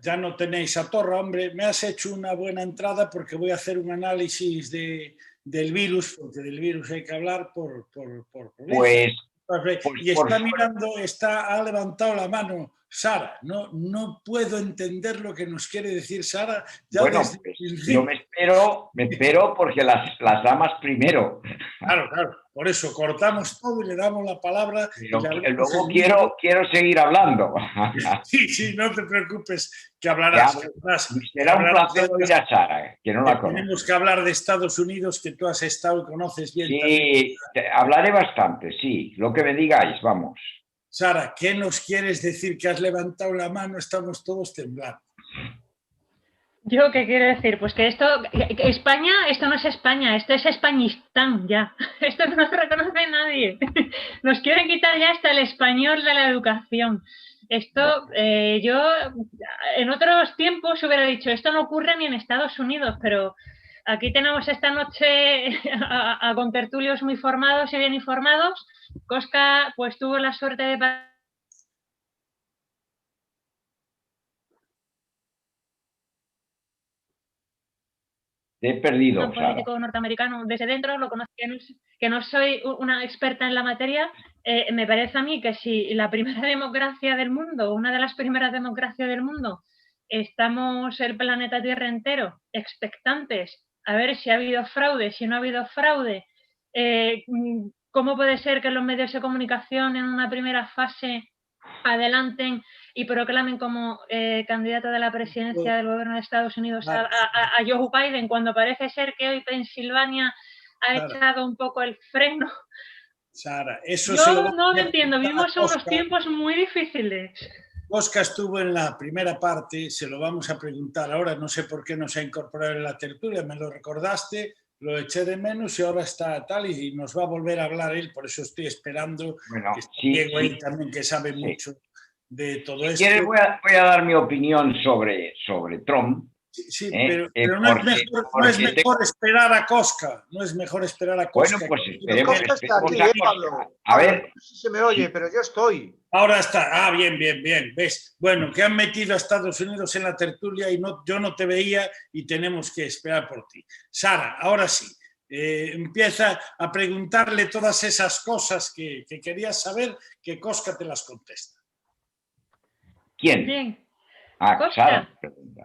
ya no tenéis a Torra, hombre, me has hecho una buena entrada porque voy a hacer un análisis del virus, porque del virus hay que hablar por y ha levantado la mano Sara. No puedo entender lo que nos quiere decir Sara. Bueno, yo me espero porque las damas primero. Claro, por eso cortamos todo y le damos la palabra. Luego quiero seguir hablando. Sí, no te preocupes, que hablarás. Será un placer oír a Sara, que no la conozco. Tenemos que hablar de Estados Unidos, que tú has estado y conoces bien. Sí, hablaré bastante, sí, lo que me digáis, vamos. Sara, ¿qué nos quieres decir? Que has levantado la mano, estamos todos temblando. ¿Yo qué quiero decir? Pues que España, esto no es España, esto es Españistán ya. Esto no se reconoce nadie. Nos quieren quitar ya hasta el español de la educación. Esto, yo en otros tiempos hubiera dicho, esto no ocurre ni en Estados Unidos, pero aquí tenemos esta noche a contertulios muy formados y bien informados. Cosca pues tuvo la suerte de... Te he perdido, un político norteamericano desde dentro, lo conozco, que no soy una experta en la materia. Me parece a mí que si la primera democracia del mundo, una de las primeras democracias del mundo, estamos el planeta Tierra entero expectantes a ver si ha habido fraude, si no ha habido fraude, ¿cómo puede ser que los medios de comunicación en una primera fase adelanten y proclamen como candidato de la presidencia del gobierno de Estados Unidos a Joe Biden, cuando parece ser que hoy Pensilvania ha echado un poco el freno? Sara, eso yo no lo entiendo, vivimos unos tiempos muy difíciles. Cosca estuvo en la primera parte, se lo vamos a preguntar ahora, no sé por qué no se ha incorporado en la tertulia, me lo recordaste, lo eché de menos y ahora está tal y nos va a volver a hablar él, por eso estoy esperando que esté Diego ahí también, que sabe mucho de todo esto. Voy a dar mi opinión sobre Trump. Sí, pero no es mejor esperar a Cosca, no es mejor esperar a Cosca. Bueno, pues esperemos. Cosca está aquí, Pablo. A ver. No sé si se me oye, pero yo estoy. Ahora está. Bien, ¿ves? Bueno, que han metido a Estados Unidos en la tertulia y yo no te veía y tenemos que esperar por ti. Sara, ahora sí, empieza a preguntarle todas esas cosas que querías saber, que Cosca te las contesta. ¿Quién? Bien. Cosca,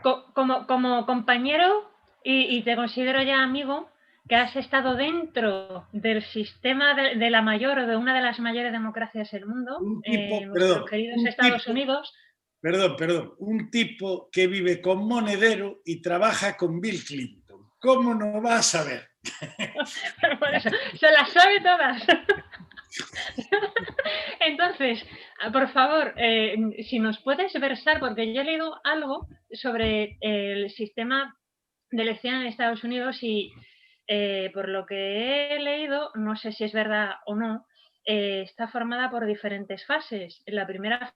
como compañero y te considero ya amigo, que has estado dentro del sistema de la mayor o de una de las mayores democracias del mundo, nuestros queridos Estados Unidos. Perdón, un tipo que vive con Monedero y trabaja con Bill Clinton. ¿Cómo no va a saber? Por eso, se las sabe todas. Entonces, Por favor, si nos puedes versar, porque yo he leído algo sobre el sistema de elección en Estados Unidos y por lo que he leído, no sé si es verdad o no, está formada por diferentes fases. La primera...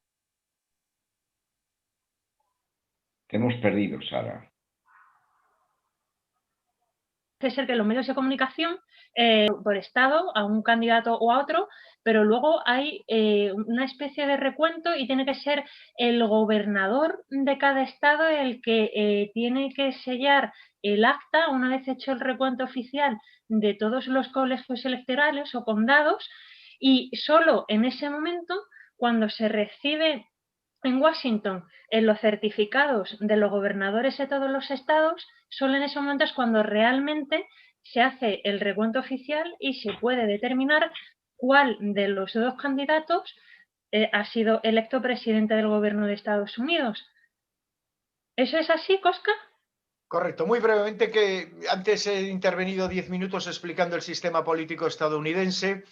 Te hemos perdido, Sara. Puede ser que los medios de comunicación, por estado, a un candidato o a otro, pero luego hay una especie de recuento y tiene que ser el gobernador de cada estado el que tiene que sellar el acta una vez hecho el recuento oficial de todos los colegios electorales o condados, y solo en ese momento, cuando se recibe en Washington en los certificados de los gobernadores de todos los estados, solo en ese momento es cuando realmente se hace el recuento oficial y se puede determinar cuál de los dos candidatos ha sido electo presidente del gobierno de Estados Unidos. ¿Eso es así, Cosca? Correcto. Muy brevemente, que antes he intervenido 10 minutos explicando el sistema político estadounidense.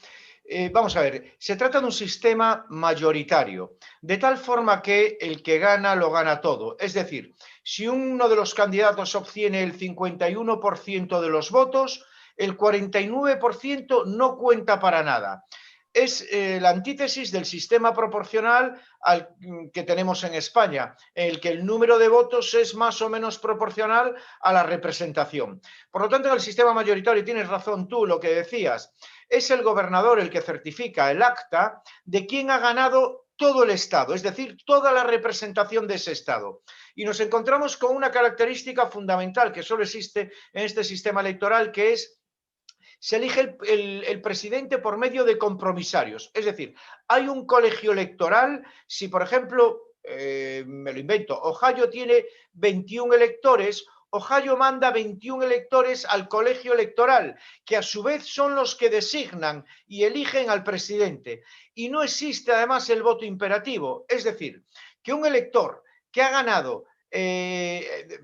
Vamos a ver, se trata de un sistema mayoritario, de tal forma que el que gana lo gana todo. Es decir, si uno de los candidatos obtiene el 51% de los votos, el 49% no cuenta para nada. Es la antítesis del sistema proporcional al que tenemos en España, en el que el número de votos es más o menos proporcional a la representación. Por lo tanto, en el sistema mayoritario, tienes razón tú lo que decías, es el gobernador el que certifica el acta de quién ha ganado todo el Estado, es decir, toda la representación de ese Estado. Y nos encontramos con una característica fundamental que solo existe en este sistema electoral, que es se elige el presidente por medio de compromisarios. Es decir, hay un colegio electoral, si por ejemplo, me lo invento, Ohio tiene 21 electores, Ohio manda 21 electores al colegio electoral, que a su vez son los que designan y eligen al presidente. Y no existe además el voto imperativo. Es decir, que un elector que ha ganado,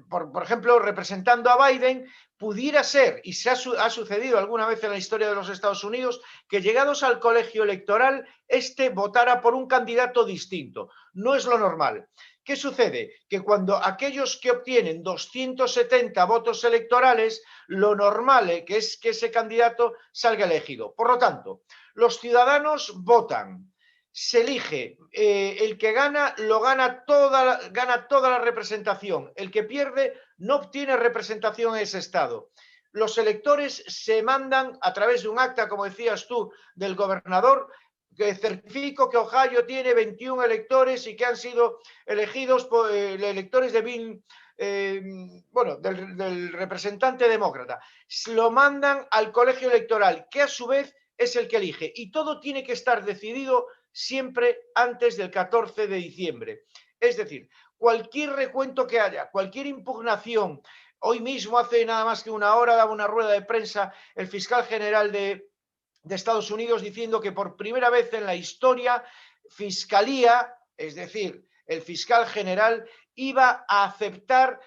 por ejemplo, representando a Biden, pudiera ser, y ha sucedido alguna vez en la historia de los Estados Unidos, que llegados al colegio electoral, este votara por un candidato distinto. No es lo normal. ¿Qué sucede? Que cuando aquellos que obtienen 270 votos electorales, lo normal es que ese candidato salga elegido. Por lo tanto, los ciudadanos votan. Se elige, el que gana lo gana toda la representación, el que pierde no obtiene representación en ese estado. Los electores se mandan a través de un acta, como decías tú, del gobernador, que certifico que Ohio tiene 21 electores y que han sido elegidos por electores de del representante demócrata. Lo mandan al colegio electoral, que a su vez es el que elige, y todo tiene que estar decidido siempre antes del 14 de diciembre. Es decir, cualquier recuento que haya, cualquier impugnación, hoy mismo hace nada más que una hora daba una rueda de prensa el fiscal general de Estados Unidos diciendo que por primera vez en la historia, Fiscalía, es decir, el fiscal general, iba a aceptar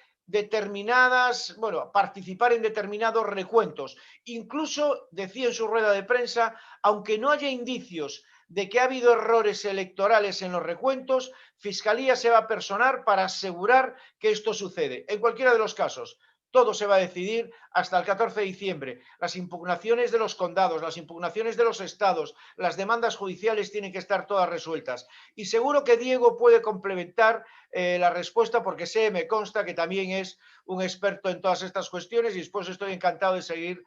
participar en determinados recuentos. Incluso decía en su rueda de prensa, aunque no haya indicios de que ha habido errores electorales en los recuentos, Fiscalía se va a personar para asegurar que esto sucede. En cualquiera de los casos, todo se va a decidir hasta el 14 de diciembre. Las impugnaciones de los condados, las impugnaciones de los estados, las demandas judiciales tienen que estar todas resueltas. Y seguro que Diego puede complementar la respuesta, porque me consta que también es un experto en todas estas cuestiones, y después estoy encantado de seguir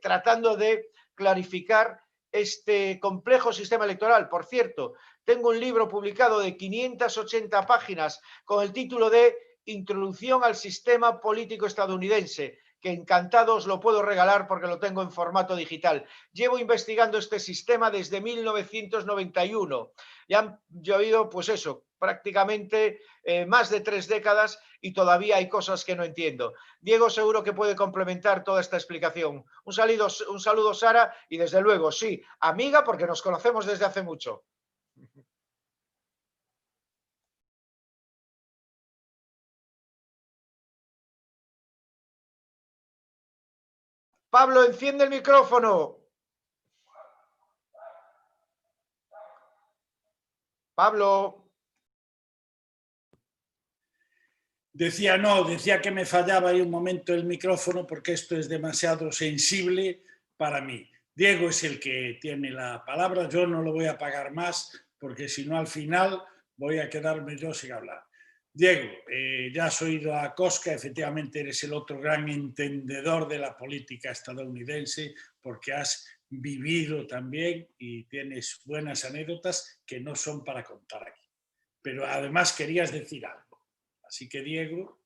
tratando de clarificar este complejo sistema electoral. Por cierto, tengo un libro publicado de 580 páginas con el título de Introducción al sistema político estadounidense, que encantado os lo puedo regalar porque lo tengo en formato digital. Llevo investigando este sistema desde 1991. Ya han llovido, prácticamente más de 3 décadas y todavía hay cosas que no entiendo. Diego seguro que puede complementar toda esta explicación. Un saludo, Sara, y desde luego, sí, amiga, porque nos conocemos desde hace mucho. Pablo, enciende el micrófono. Pablo. Decía que me fallaba ahí un momento el micrófono porque esto es demasiado sensible para mí. Diego es el que tiene la palabra, yo no lo voy a pagar más porque si no al final voy a quedarme yo sin hablar. Diego, ya has oído a Cosca, efectivamente eres el otro gran entendedor de la política estadounidense porque has vivido también y tienes buenas anécdotas que no son para contar aquí. Pero además querías decir algo. Así que, Diego,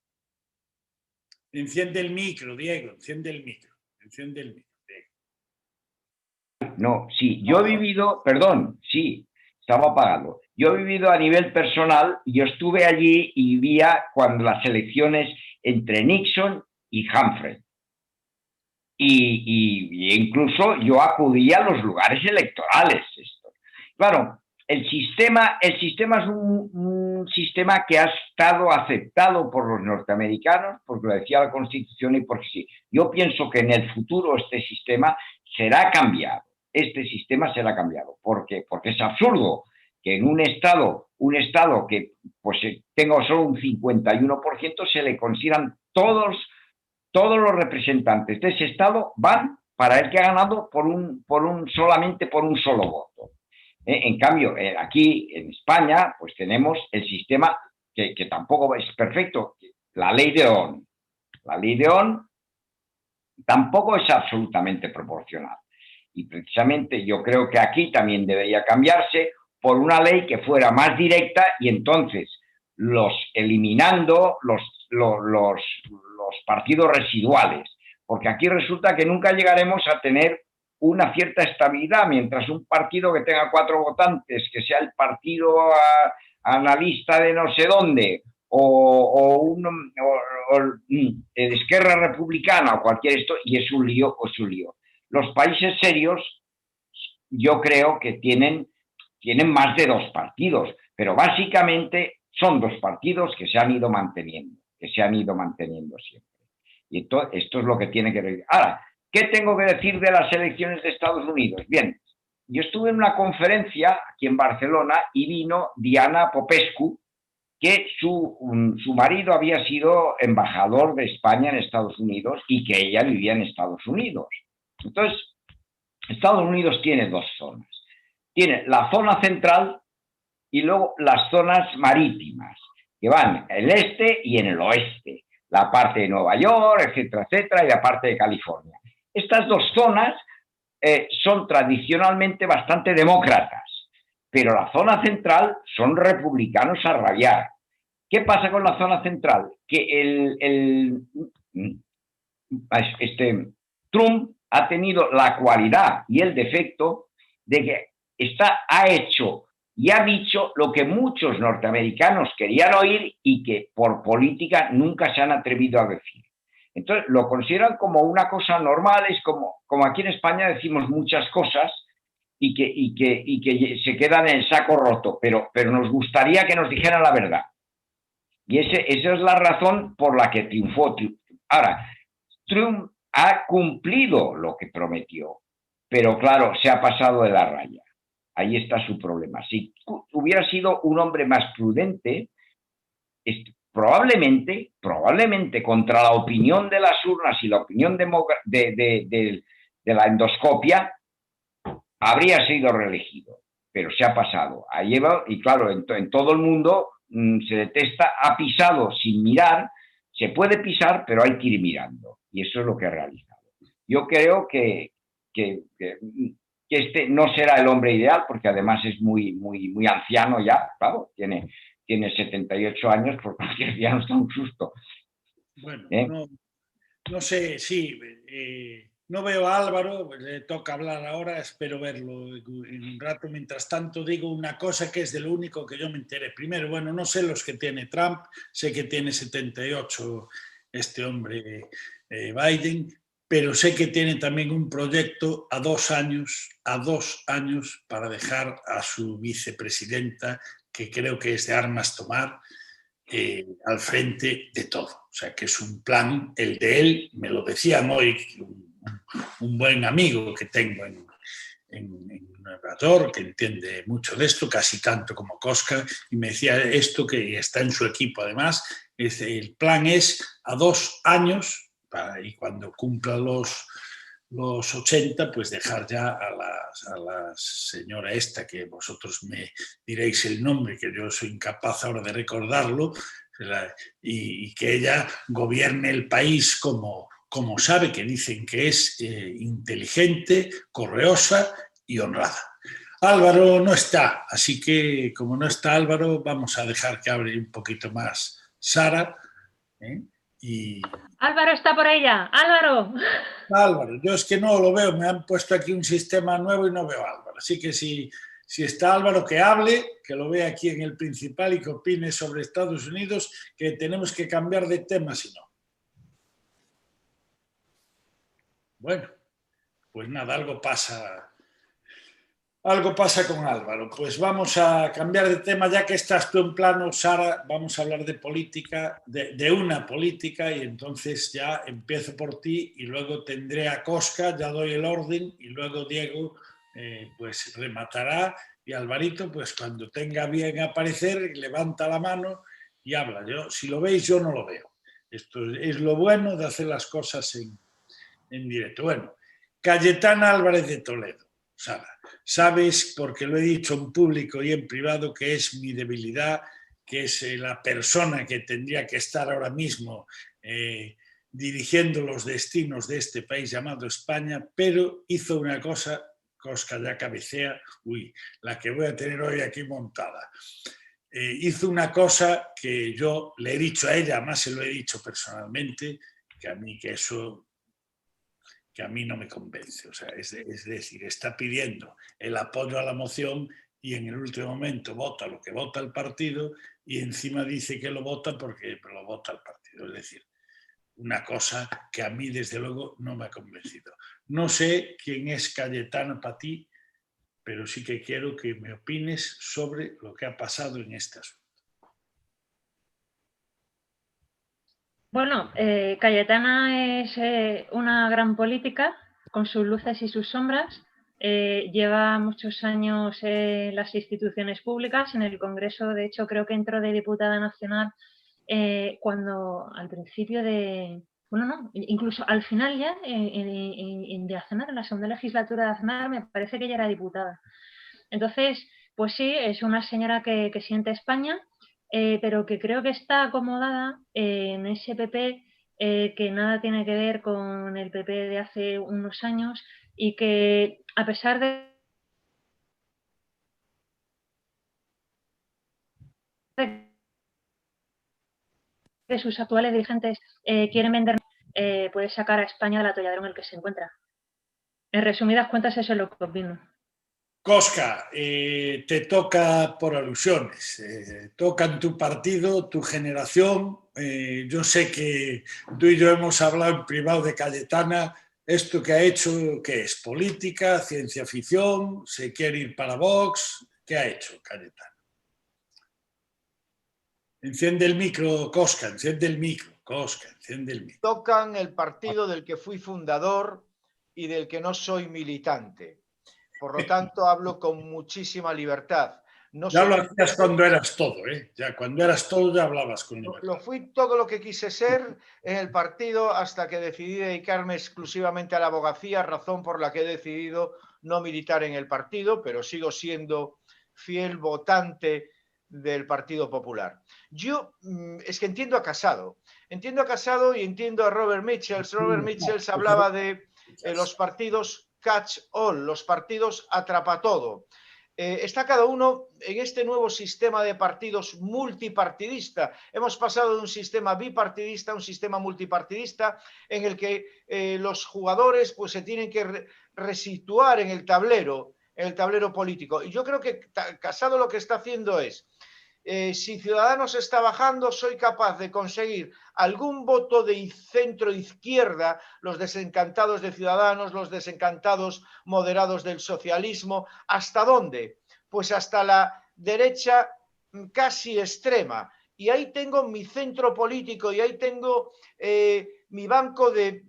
enciende el micro, Diego, enciende el micro, Diego. No, sí, yo he vivido, perdón, sí, estaba apagado. Yo he vivido a nivel personal, yo estuve allí y vivía cuando las elecciones entre Nixon y Humphrey. Y incluso yo acudía a los lugares electorales. Claro, el sistema es un sistema que ha estado aceptado por los norteamericanos, porque lo decía la Constitución y porque sí. Yo pienso que en el futuro este sistema será cambiado. Este sistema será cambiado. ¿Por qué? Porque es absurdo que en un estado que pues tenga solo un 51%, se le consideran todos los representantes de ese estado van para el que ha ganado solamente por un solo voto. En cambio, aquí en España, pues tenemos el sistema que tampoco es perfecto, la ley de Ohm. La ley de Ohm tampoco es absolutamente proporcional. Y precisamente yo creo que aquí también debería cambiarse por una ley que fuera más directa y entonces eliminando los partidos residuales. Porque aquí resulta que nunca llegaremos a tener una cierta estabilidad, mientras un partido que tenga 4 votantes, que sea el partido analista de no sé dónde, o Esquerra Republicana o cualquier esto, y es un lío. Los países serios yo creo que tienen más de 2 partidos, pero básicamente son 2 partidos que se han ido manteniendo siempre. Y esto es lo que tiene que ver. Ahora, ¿qué tengo que decir de las elecciones de Estados Unidos? Bien, yo estuve en una conferencia aquí en Barcelona y vino Diana Popescu, que su marido había sido embajador de España en Estados Unidos y que ella vivía en Estados Unidos. Entonces, Estados Unidos tiene 2 zonas. Tiene la zona central y luego las zonas marítimas, que van en el este y en el oeste. La parte de Nueva York, etcétera, etcétera, y la parte de California. Estas 2 zonas son tradicionalmente bastante demócratas, pero la zona central son republicanos a rabiar. ¿Qué pasa con la zona central? Que Trump ha tenido la cualidad y el defecto de que ha hecho y ha dicho lo que muchos norteamericanos querían oír y que por política nunca se han atrevido a decir. Entonces lo consideran como una cosa normal, es como aquí en España decimos muchas cosas y que se quedan en el saco roto, pero nos gustaría que nos dijeran la verdad. Y esa es la razón por la que triunfó. Ahora, Trump ha cumplido lo que prometió, pero claro, se ha pasado de la raya. Ahí está su problema. Si hubiera sido un hombre más prudente, probablemente contra la opinión de las urnas y la opinión de la endoscopia, habría sido reelegido. Pero se ha pasado. Y claro, en todo el mundo se detesta, ha pisado sin mirar. Se puede pisar, pero hay que ir mirando. Y eso es lo que ha realizado. Yo creo que este no será el hombre ideal, porque además es muy anciano ya, claro, tiene 78 años, por cualquier día nos da un susto. Bueno, no sé, sí, no veo a Álvaro, le toca hablar ahora, espero verlo en un rato. Mientras tanto, digo una cosa que es de lo único que yo me enteré. Primero, bueno, no sé los que tiene Trump, sé que tiene 78 este hombre Biden, pero sé que tiene también un proyecto a 2 años para dejar a su vicepresidenta, que creo que es de armas tomar, al frente de todo. O sea, que es un plan, el de él, me lo decía hoy un buen amigo que tengo en orador que entiende mucho de esto, casi tanto como Kosca, y me decía esto, que está en su equipo además. El plan es a 2 años, y cuando cumpla los 80, pues dejar ya a la señora esta, que vosotros me diréis el nombre, que yo soy incapaz ahora de recordarlo, y que ella gobierne el país como sabe, que dicen que es inteligente, correosa y honrada. Álvaro no está, así que como no está Álvaro, vamos a dejar que hable un poquito más Sara. Álvaro está por ella. Álvaro. Álvaro, yo es que no lo veo, me han puesto aquí un sistema nuevo y no veo a Álvaro. Así que si está Álvaro, que hable, que lo vea aquí en el principal y que opine sobre Estados Unidos, que tenemos que cambiar de tema si no. Bueno, pues nada, algo pasa con Álvaro. Pues vamos a cambiar de tema, ya que estás tú en plano, Sara, vamos a hablar de política, de una política, y entonces ya empiezo por ti y luego tendré a Kosca, ya doy el orden, y luego Diego pues rematará, y Alvarito, pues cuando tenga bien aparecer, levanta la mano y habla. Yo, si lo veis, yo no lo veo. Esto es lo bueno de hacer las cosas en directo. Bueno, Cayetana Álvarez de Toledo. Sara, sabes, porque lo he dicho en público y en privado, que es mi debilidad, que es la persona que tendría que estar ahora mismo dirigiendo los destinos de este país llamado España, pero hizo una cosa, Kosca ya cabecea, la que voy a tener hoy aquí montada. Hizo una cosa que yo le he dicho a ella, además se lo he dicho personalmente, que a mí no me convence. O sea, es decir, está pidiendo el apoyo a la moción y en el último momento vota lo que vota el partido y encima dice que lo vota porque lo vota el partido. Es decir, una cosa que a mí desde luego no me ha convencido. No sé quién es Cayetana para ti, pero sí que quiero que me opines sobre lo que ha pasado en este asunto. Bueno, Cayetana es una gran política con sus luces y sus sombras. Lleva muchos años en las instituciones públicas, en el Congreso. De hecho, creo que entró de diputada nacional cuando al principio de... Bueno, no, incluso al final ya de Aznar, en la segunda legislatura de Aznar, me parece que ella era diputada. Entonces, pues sí, es una señora que siente España, pero que creo que está acomodada en ese PP que nada tiene que ver con el PP de hace unos años y que, a pesar de que sus actuales dirigentes quieren vender, puede sacar a España del atolladero en el que se encuentra. En resumidas cuentas, eso es lo que opino. Kosca, te toca por alusiones, toca en tu partido, tu generación. Yo sé que tú y yo hemos hablado en privado de Cayetana. ¿Esto que ha hecho qué es? ¿Política? ¿Ciencia ficción? ¿Se quiere ir para Vox? ¿Qué ha hecho Cayetana? Enciende el micro, Kosca, enciende el micro. Kosca, enciende el micro. Tocan el partido del que fui fundador y del que no soy militante. Por lo tanto, hablo con muchísima libertad. No ya lo hacías cuando eras todo, ¿eh? Ya cuando eras todo ya hablabas con libertad. Lo fui todo lo que quise ser en el partido hasta que decidí dedicarme exclusivamente a la abogacía, razón por la que he decidido no militar en el partido, pero sigo siendo fiel votante del Partido Popular. Yo es que entiendo a Casado y entiendo a Robert Mitchell. Robert Mitchell hablaba de los partidos catch all, los partidos atrapatodo. Está cada uno en este nuevo sistema de partidos multipartidista. Hemos pasado de un sistema bipartidista a un sistema multipartidista en el que los jugadores pues, se tienen que resituar en el tablero político. Y yo creo que Casado lo que está haciendo es, si Ciudadanos está bajando, soy capaz de conseguir algún voto de centro-izquierda, los desencantados de Ciudadanos, los desencantados moderados del socialismo. ¿Hasta dónde? Pues hasta la derecha casi extrema. Y ahí tengo mi centro político y ahí tengo mi banco de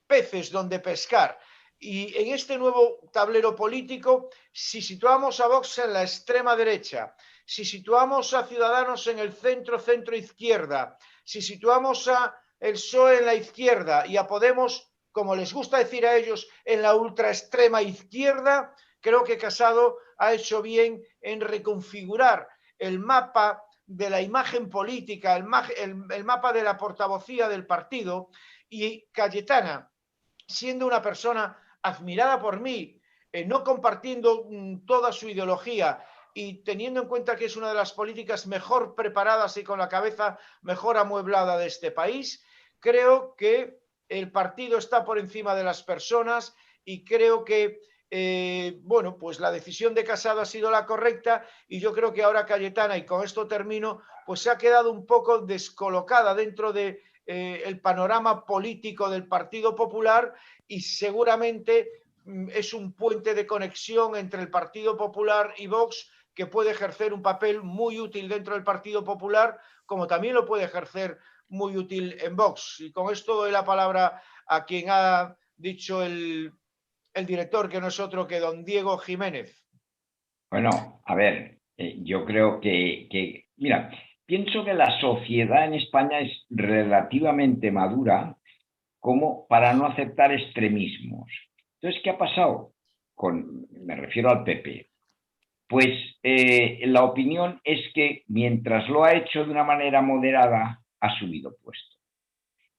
peces donde pescar. Y en este nuevo tablero político, si situamos a Vox en la extrema derecha, si situamos a Ciudadanos en el centro-izquierda, si situamos a el PSOE en la izquierda y a Podemos, como les gusta decir a ellos, en la ultraextrema izquierda, creo que Casado ha hecho bien en reconfigurar el mapa de la imagen política, el mapa de la portavocía del partido. Y Cayetana, siendo una persona admirada por mí, no compartiendo toda su ideología y teniendo en cuenta que es una de las políticas mejor preparadas y con la cabeza mejor amueblada de este país, creo que el partido está por encima de las personas y creo que bueno, pues la decisión de Casado ha sido la correcta y yo creo que ahora Cayetana, y con esto termino, pues se ha quedado un poco descolocada dentro de el panorama político del Partido Popular y seguramente es un puente de conexión entre el Partido Popular y Vox que puede ejercer un papel muy útil dentro del Partido Popular, como también lo puede ejercer muy útil en Vox. Y con esto doy la palabra a quien ha dicho el director, que no es otro que don Diego Jiménez. Bueno, a ver, yo creo que, mira, pienso que la sociedad en España es relativamente madura como para no aceptar extremismos. Entonces, ¿qué ha pasado? Me refiero al PP. Pues la opinión es que mientras lo ha hecho de una manera moderada, ha subido puesto.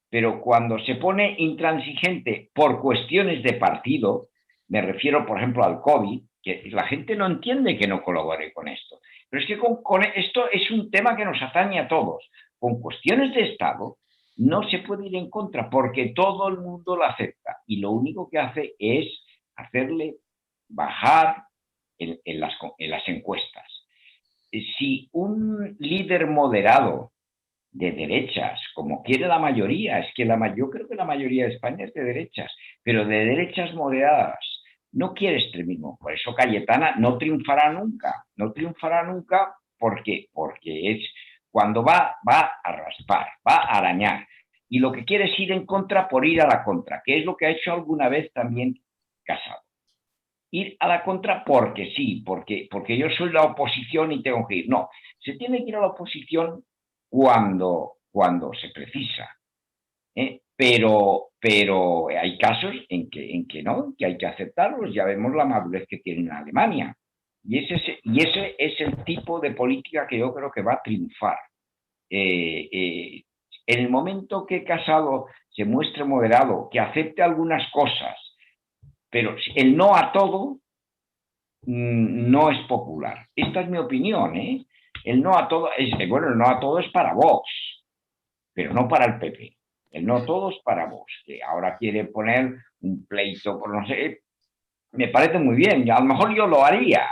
Pero cuando se pone intransigente por cuestiones de partido, me refiero, por ejemplo, al COVID, que la gente no entiende que no colabore con esto. Pero es que con esto es un tema que nos atañe a todos. Con cuestiones de Estado no se puede ir en contra porque todo el mundo lo acepta. Y lo único que hace es hacerle bajar en las encuestas. Si un líder moderado de derechas, como quiere la mayoría, es que yo creo que la mayoría de España es de derechas, pero de derechas moderadas, no quiere extremismo. Por eso Cayetana no triunfará nunca porque es cuando va a raspar, va a arañar. Y lo que quiere es ir en contra por ir a la contra, que es lo que ha hecho alguna vez también Casado. Ir a la contra porque sí, porque yo soy la oposición y tengo que ir. No, se tiene que ir a la oposición cuando se precisa. Pero hay casos en que no, que hay que aceptarlos. Ya vemos la madurez que tiene en Alemania. Y ese es el tipo de política que yo creo que va a triunfar. En el momento que Casado se muestre moderado, que acepte algunas cosas, pero el no a todo no es popular. Esta es mi opinión, ¿eh? El no a todo es para Vox, pero no para el PP. El no a todo es para Vox, que ahora quiere poner un pleito por no sé. Me parece muy bien, a lo mejor yo lo haría,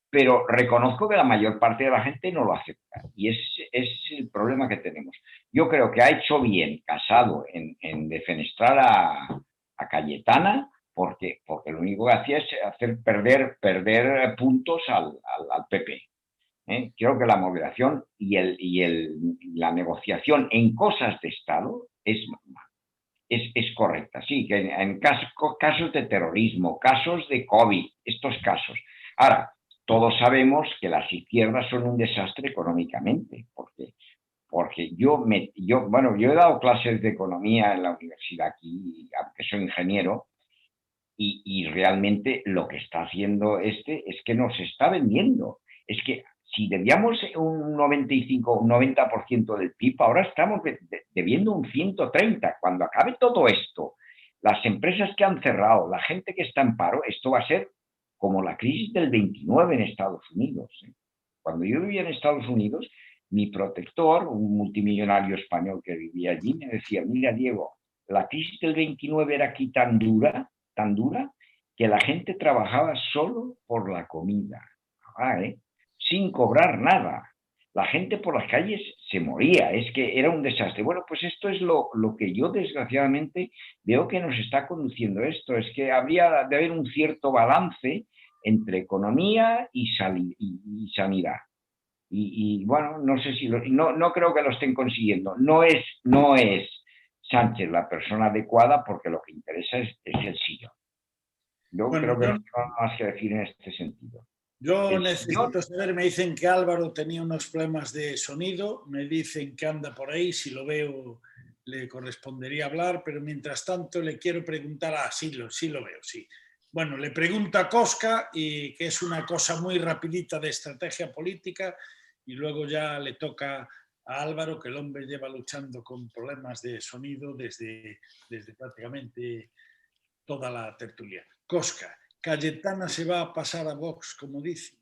pero reconozco que la mayor parte de la gente no lo acepta. Y ese es el problema que tenemos. Yo creo que ha hecho bien Casado en defenestrar a Cayetana, porque lo único que hacía es hacer perder puntos al PP. Creo que la moderación y la negociación en cosas de Estado es correcta. Sí, que en casos de terrorismo, casos de COVID, estos casos. Ahora, todos sabemos que las izquierdas son un desastre económicamente, porque yo he dado clases de economía en la universidad aquí, aunque soy ingeniero, y realmente lo que está haciendo es que nos está vendiendo. Es que si debíamos un 90% del PIB, ahora estamos debiendo un 130%. Cuando acabe todo esto, las empresas que han cerrado, la gente que está en paro, esto va a ser como la crisis del 29 en Estados Unidos. Cuando yo vivía en Estados Unidos, mi protector, un multimillonario español que vivía allí, me decía: mira, Diego, la crisis del 29 era aquí tan dura, que la gente trabajaba solo por la comida, sin cobrar nada. La gente por las calles se moría, es que era un desastre. Bueno, pues esto es lo que yo desgraciadamente veo que nos está conduciendo esto, es que habría de haber un cierto balance entre economía y sanidad. Y bueno, no sé si no creo que lo estén consiguiendo. No es Sánchez la persona adecuada, porque lo que interesa es el sillón. Yo creo que no tengo más que decir en este sentido. Yo necesito saber, me dicen que Álvaro tenía unos problemas de sonido, me dicen que anda por ahí, si lo veo le correspondería hablar, pero mientras tanto le quiero preguntar, sí lo veo, sí. Bueno, le pregunto a Cosca, y que es una cosa muy rapidita de estrategia política, y luego ya le toca a Álvaro, que el hombre lleva luchando con problemas de sonido desde prácticamente toda la tertulia. Cosca, ¿Cayetana se va a pasar a Vox, como dice?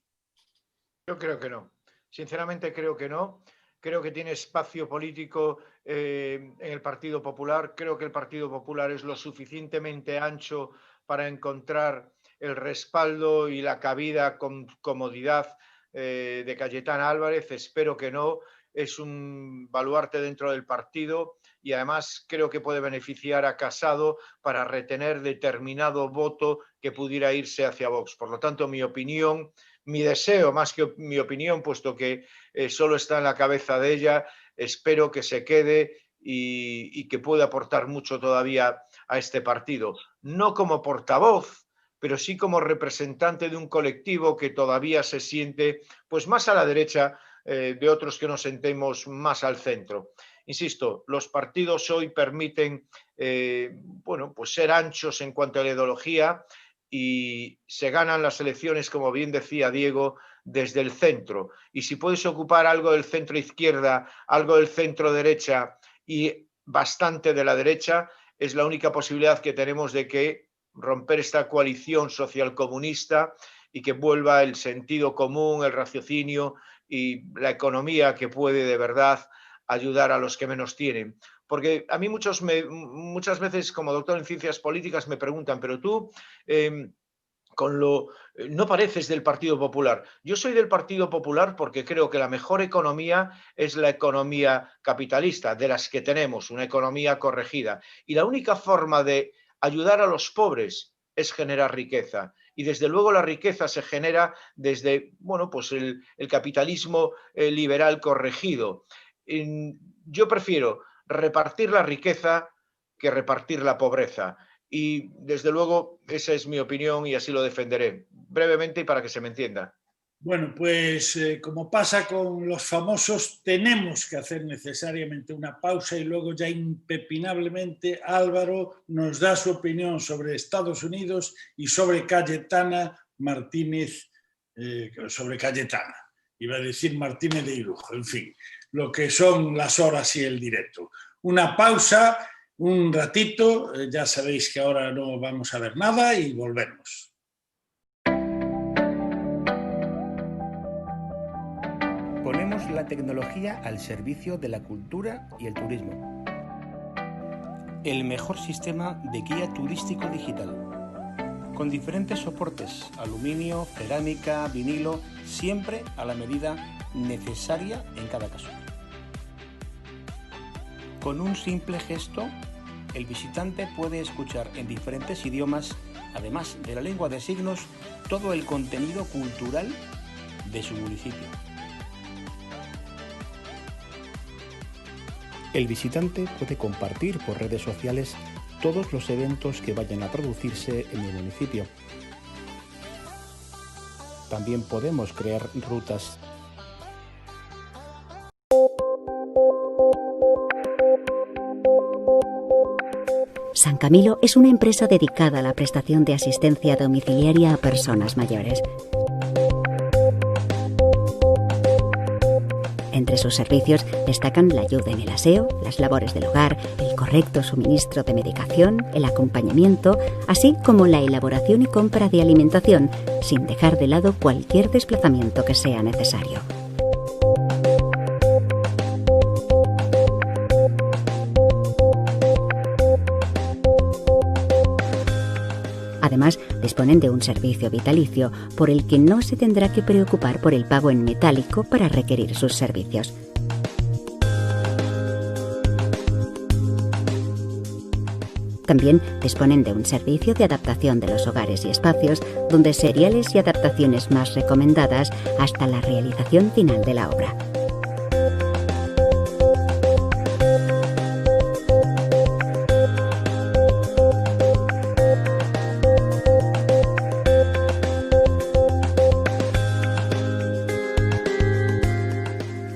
Yo creo que no. Sinceramente creo que no. Creo que tiene espacio político en el Partido Popular. Creo que el Partido Popular es lo suficientemente ancho para encontrar el respaldo y la cabida con comodidad de Cayetana Álvarez. Espero que no. Es un baluarte dentro del partido y además creo que puede beneficiar a Casado para retener determinado voto que pudiera irse hacia Vox. Por lo tanto, mi opinión, mi deseo, más que mi opinión, puesto que solo está en la cabeza de ella, espero que se quede y que pueda aportar mucho todavía a este partido. No como portavoz, pero sí como representante de un colectivo que todavía se siente pues más a la derecha de otros que nos sentemos más al centro. Insisto, los partidos hoy permiten pues ser anchos en cuanto a la ideología y se ganan las elecciones, como bien decía Diego, desde el centro. Y si puedes ocupar algo del centro izquierda, algo del centro derecha y bastante de la derecha, es la única posibilidad que tenemos de que romper esta coalición socialcomunista y que vuelva el sentido común, el raciocinio y la economía que puede de verdad ayudar a los que menos tienen. Porque a mí muchas veces como doctor en ciencias políticas me preguntan, pero tú no pareces del Partido Popular. Yo soy del Partido Popular porque creo que la mejor economía es la economía capitalista, de las que tenemos, una economía corregida. Y la única forma de ayudar a los pobres es generar riqueza. Y desde luego la riqueza se genera desde el capitalismo liberal corregido. Yo prefiero repartir la riqueza que repartir la pobreza. Y desde luego esa es mi opinión y así lo defenderé. Brevemente y para que se me entienda. Bueno, pues como pasa con los famosos, tenemos que hacer necesariamente una pausa y luego ya impepinablemente Álvaro nos da su opinión sobre Estados Unidos y sobre Cayetana Martínez, sobre Cayetana. Iba a decir Martínez de Irujo, en fin, lo que son las horas y el directo. Una pausa, un ratito, ya sabéis que ahora no vamos a ver nada y volvemos. Ponemos la tecnología al servicio de la cultura y el turismo. El mejor sistema de guía turístico digital. Con diferentes soportes, aluminio, cerámica, vinilo, siempre a la medida necesaria en cada caso. Con un simple gesto, el visitante puede escuchar en diferentes idiomas, además de la lengua de signos, todo el contenido cultural de su municipio. El visitante puede compartir por redes sociales todos los eventos que vayan a producirse en el municipio. También podemos crear rutas. San Camilo es una empresa dedicada a la prestación de asistencia domiciliaria a personas mayores. Entre sus servicios destacan la ayuda en el aseo, las labores del hogar, el correcto suministro de medicación, el acompañamiento, así como la elaboración y compra de alimentación, sin dejar de lado cualquier desplazamiento que sea necesario. Además, disponen de un servicio vitalicio por el que no se tendrá que preocupar por el pago en metálico para requerir sus servicios. También disponen de un servicio de adaptación de los hogares y espacios, donde seriales y adaptaciones más recomendadas hasta la realización final de la obra.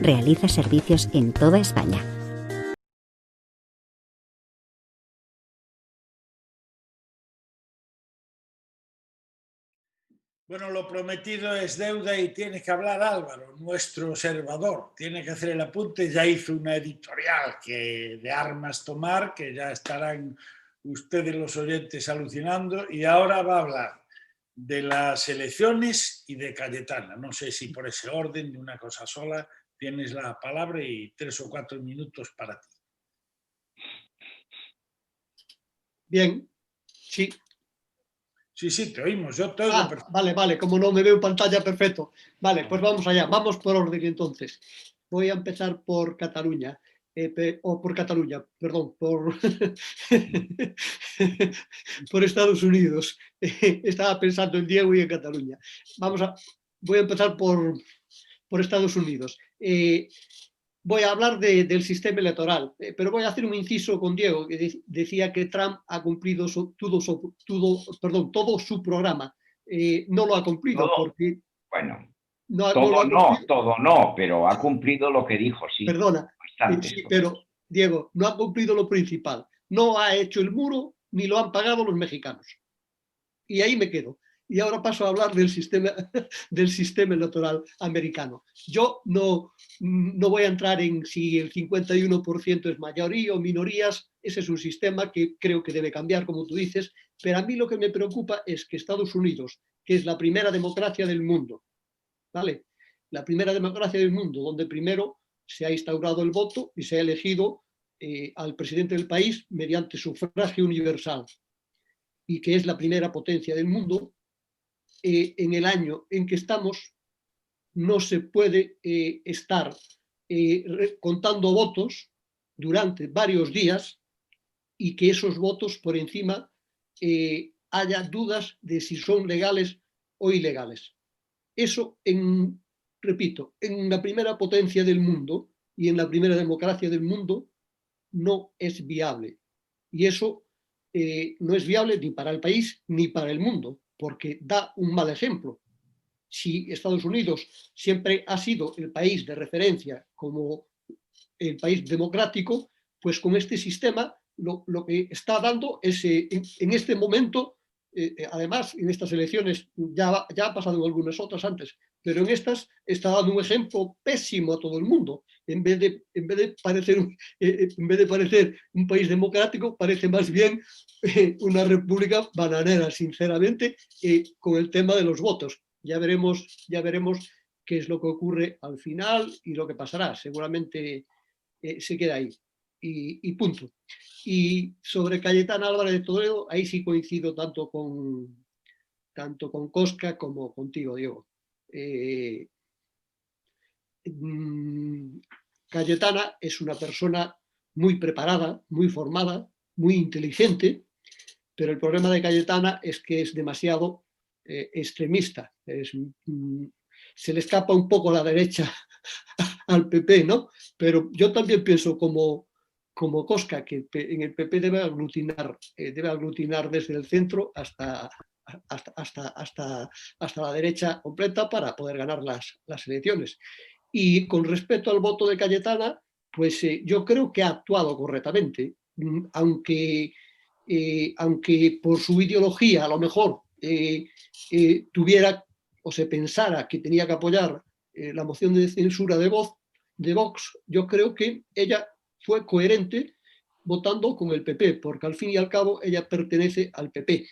realiza servicios en toda España. Bueno, lo prometido es deuda y tiene que hablar Álvaro, nuestro observador. Tiene que hacer el apunte, ya hizo una editorial de armas tomar, que ya estarán ustedes los oyentes alucinando, y ahora va a hablar de las elecciones y de Cayetana. No sé si por ese orden, de una cosa sola, tienes la palabra y 3 o 4 minutos para ti. Bien, sí. Sí, te oímos, yo te oigo perfecto. Vale, como no me veo en pantalla, perfecto. Vale, pues vamos allá, vamos por orden entonces. Voy a empezar por Cataluña, por Estados Unidos. Estaba pensando en Diego y en Cataluña. Voy a empezar por Estados Unidos. Voy a hablar del sistema electoral, pero voy a hacer un inciso con Diego, que decía que Trump ha cumplido todo su programa. No lo ha cumplido todo, porque... Bueno, todo no, pero ha cumplido lo que dijo, sí. Perdona, sí, pero Diego, no ha cumplido lo principal. No ha hecho el muro ni lo han pagado los mexicanos. Y ahí me quedo. Y ahora paso a hablar del sistema electoral americano. Yo no voy a entrar en si el 51% es mayoría o minorías. Ese es un sistema que creo que debe cambiar, como tú dices. Pero a mí lo que me preocupa es que Estados Unidos, que es la primera democracia del mundo, ¿vale? La primera democracia del mundo, donde primero se ha instaurado el voto y se ha elegido al presidente del país mediante sufragio universal, y que es la primera potencia del mundo, en el año en que estamos no se puede estar contando votos durante varios días y que esos votos por encima haya dudas de si son legales o ilegales. Eso, repito, en la primera potencia del mundo y en la primera democracia del mundo no es viable. Y eso no es viable ni para el país ni para el mundo, porque da un mal ejemplo. Si Estados Unidos siempre ha sido el país de referencia como el país democrático, pues con este sistema lo que está dando es, en este momento, además en estas elecciones, ya ha pasado en algunas otras antes, pero en estas está dando un ejemplo pésimo a todo el mundo. En vez de parecer un país democrático, parece más bien una república bananera, sinceramente, con el tema de los votos. Ya veremos qué es lo que ocurre al final y lo que pasará. Seguramente se queda ahí. Y punto. Y sobre Cayetana Álvarez de Toledo, ahí sí coincido tanto con Cosca como contigo, Diego. Cayetana es una persona muy preparada, muy formada, muy inteligente, pero el problema de Cayetana es que es demasiado extremista. Se le escapa un poco la derecha al PP, ¿no? Pero yo también pienso como Cosca, que en el PP debe aglutinar desde el centro hasta la derecha completa para poder ganar las elecciones. Y con respecto al voto de Cayetana, pues yo creo que ha actuado correctamente, aunque por su ideología a lo mejor tuviera o se pensara que tenía que apoyar la moción de censura de Vox, yo creo que ella fue coherente votando con el PP, porque al fin y al cabo ella pertenece al PP.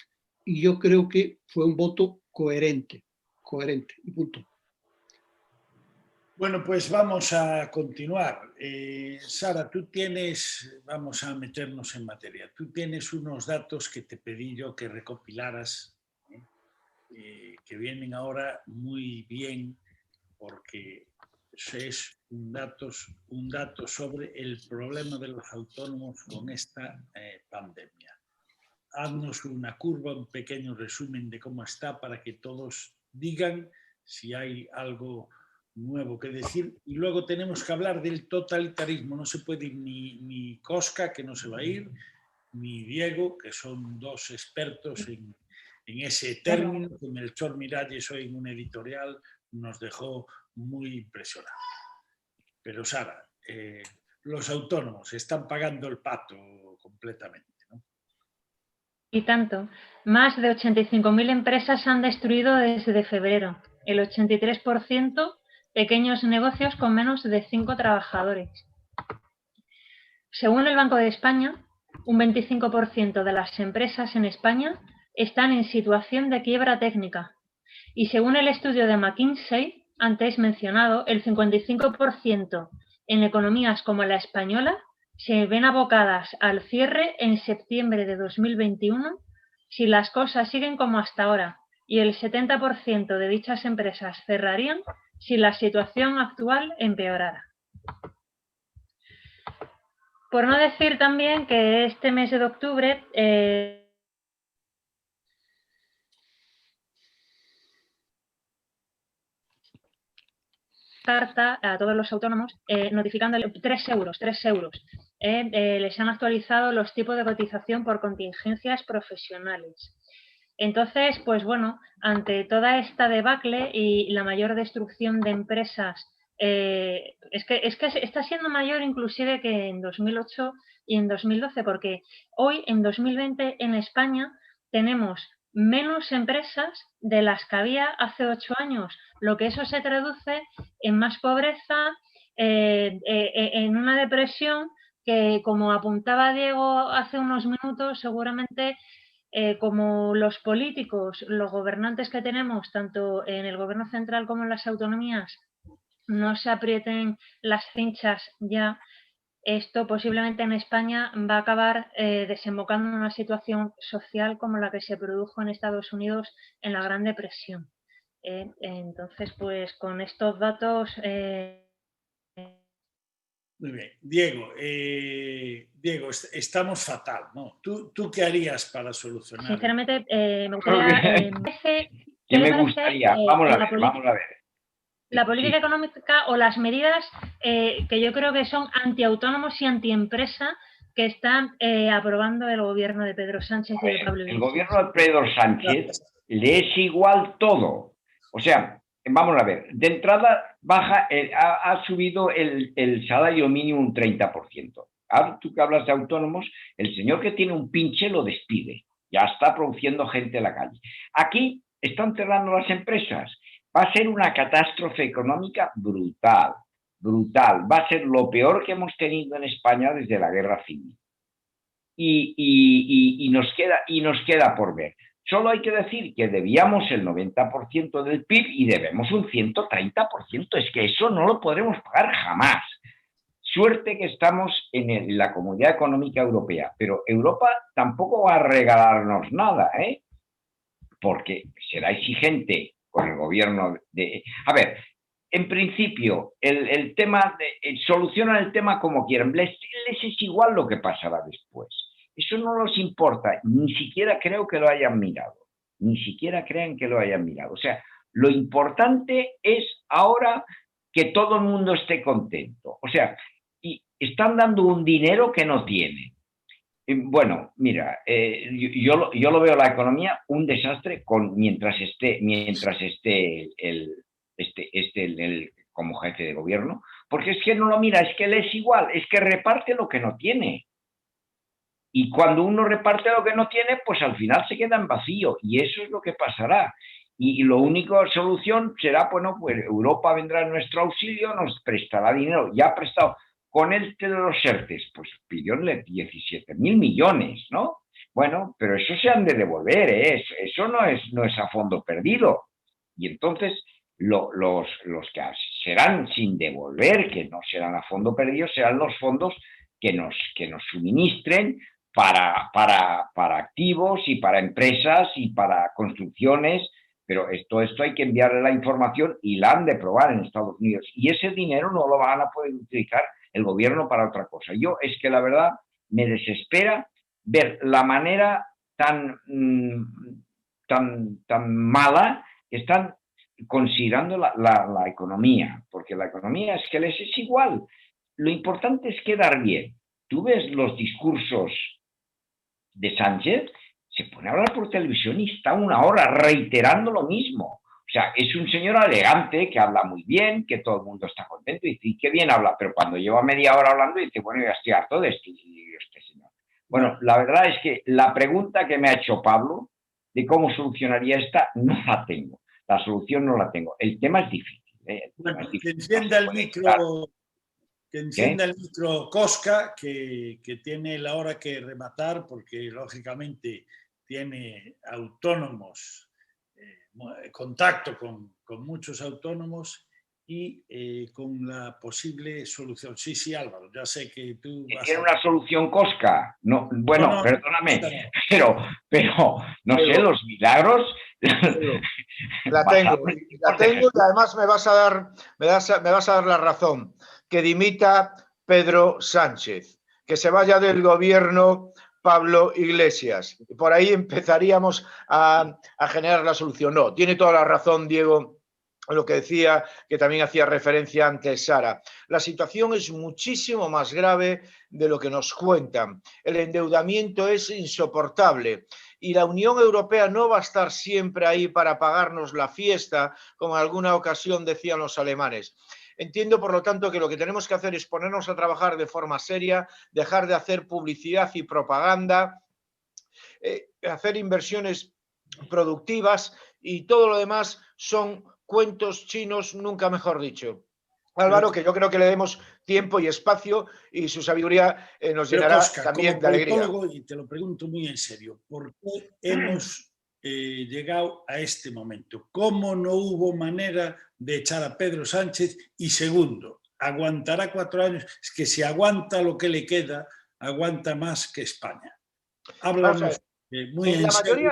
Y yo creo que fue un voto coherente, y punto. Bueno, pues vamos a continuar. Sara, vamos a meternos en materia. Tú tienes unos datos que te pedí yo que recopilaras, que vienen ahora muy bien, porque es un dato sobre el problema de los autónomos con esta pandemia. Haznos una curva, un pequeño resumen de cómo está para que todos digan si hay algo nuevo que decir. Y luego tenemos que hablar del totalitarismo. No se puede ir ni Cosca, que no se va a ir, ni Diego, que son dos expertos en ese término, que Melchor Miralles hoy en un editorial nos dejó muy impresionados. Pero Sara, los autónomos están pagando el pato completamente, ¿no? Y tanto. Más de 85.000 empresas se han destruido desde febrero. El 83% pequeños negocios con menos de 5 trabajadores. Según el Banco de España, un 25% de las empresas en España están en situación de quiebra técnica. Y según el estudio de McKinsey, antes mencionado, el 55% en economías como la española se ven abocadas al cierre en septiembre de 2021 si las cosas siguen como hasta ahora, y el 70% de dichas empresas cerrarían si la situación actual empeorara. Por no decir también que este mes de octubre carta a todos los autónomos notificándole 3 euros. Les han actualizado los tipos de cotización por contingencias profesionales. Entonces, pues bueno, ante toda esta debacle y la mayor destrucción de empresas, es que está siendo mayor inclusive que en 2008 y en 2012, porque hoy, en 2020, en España, tenemos menos empresas de las que había hace 8 años, lo que eso se traduce en más pobreza, en una depresión que, como apuntaba Diego hace unos minutos, seguramente como los políticos, los gobernantes que tenemos, tanto en el gobierno central como en las autonomías, no se aprieten las cinchas ya, esto posiblemente en España va a acabar desembocando en una situación social como la que se produjo en Estados Unidos en la Gran Depresión. Entonces, pues con estos datos... Muy bien. Diego, estamos fatal, ¿no? ¿Tú qué harías para solucionar? Sinceramente, me gustaría... ¿Qué me gustaría? Vamos a ver. La política económica o las medidas que yo creo que son antiautónomos y antiempresa que están aprobando el gobierno de Pedro Sánchez y de Pablo Iglesias. El gobierno de Pedro Sánchez le es igual todo. O sea, vamos a ver, de entrada ha subido el salario mínimo un 30%. Ahora tú que hablas de autónomos, el señor que tiene un pinche lo despide. Ya está produciendo gente en la calle. Aquí están cerrando las empresas. Va a ser una catástrofe económica brutal, brutal. Va a ser lo peor que hemos tenido en España desde la Guerra Civil. Y nos queda por ver. Solo hay que decir que debíamos el 90% del PIB y debemos un 130%. Es que eso no lo podremos pagar jamás. Suerte que estamos en la Comunidad Económica Europea, pero Europa tampoco va a regalarnos nada, porque será exigente con el gobierno de... A ver, en principio, el tema solucionan el tema como quieran. Les es igual lo que pasará después. Eso no les importa. Ni siquiera creo que lo hayan mirado. Ni siquiera creen que lo hayan mirado. O sea, lo importante es ahora que todo el mundo esté contento. O sea, y están dando un dinero que no tienen. Bueno, mira, yo lo veo la economía un desastre mientras esté como jefe de gobierno, porque es que no lo mira, es que le es igual, es que reparte lo que no tiene. Y cuando uno reparte lo que no tiene, pues al final se queda en vacío, y eso es lo que pasará. Y la única solución será, bueno, pues Europa vendrá en nuestro auxilio, nos prestará dinero, ya ha prestado. Con el de los ERTEs, pues pidiónle 17.000 millones, ¿no? Bueno, pero eso se han de devolver, eso no es a fondo perdido. Y entonces los que serán sin devolver, que no serán a fondo perdido, serán los fondos que nos suministren para activos y para empresas y para construcciones. Pero esto hay que enviarle la información y la han de probar en Estados Unidos. Y ese dinero no lo van a poder utilizar el gobierno para otra cosa. Yo es que la verdad me desespera ver la manera tan mala que están considerando la economía, porque la economía es que les es igual. Lo importante es quedar bien. Tú ves los discursos de Sánchez, se pone a hablar por televisión y está una hora reiterando lo mismo. O sea, es un señor elegante, que habla muy bien, que todo el mundo está contento, y dice, y qué bien habla, pero cuando lleva media hora hablando, dice, bueno, ya estoy harto de este señor. Bueno, la verdad es que la pregunta que me ha hecho Pablo, de cómo solucionaría esta, no la tengo. La solución no la tengo. El tema es difícil. Bueno, que encienda el micro... Que encienda el micro Cosca, que tiene la hora que rematar, porque lógicamente tiene autónomos, contacto con muchos autónomos y con la posible solución. Sí, sí, Álvaro, ya sé que tú vas ¿Tiene una solución Cosca? No, bueno, no, perdóname, pero no sé, los milagros... La tengo y además me vas a dar la razón. Que dimita Pedro Sánchez, que se vaya del gobierno Pablo Iglesias. Por ahí empezaríamos a generar la solución. No, tiene toda la razón Diego, lo que decía, que también hacía referencia antes Sara. La situación es muchísimo más grave de lo que nos cuentan. El endeudamiento es insoportable y la Unión Europea no va a estar siempre ahí para pagarnos la fiesta, como en alguna ocasión decían los alemanes. Entiendo, por lo tanto, que lo que tenemos que hacer es ponernos a trabajar de forma seria, dejar de hacer publicidad y propaganda, hacer inversiones productivas y todo lo demás son cuentos chinos, nunca mejor dicho. Álvaro, que yo creo que le demos tiempo y espacio y su sabiduría nos llenará también de alegría. Y te lo pregunto muy en serio, ¿por qué hemos llegado a este momento? ¿Cómo no hubo manera de echar a Pedro Sánchez? Y segundo, ¿aguantará 4 años? Es que si aguanta lo que le queda, aguanta más que España. Háblanos muy en serio.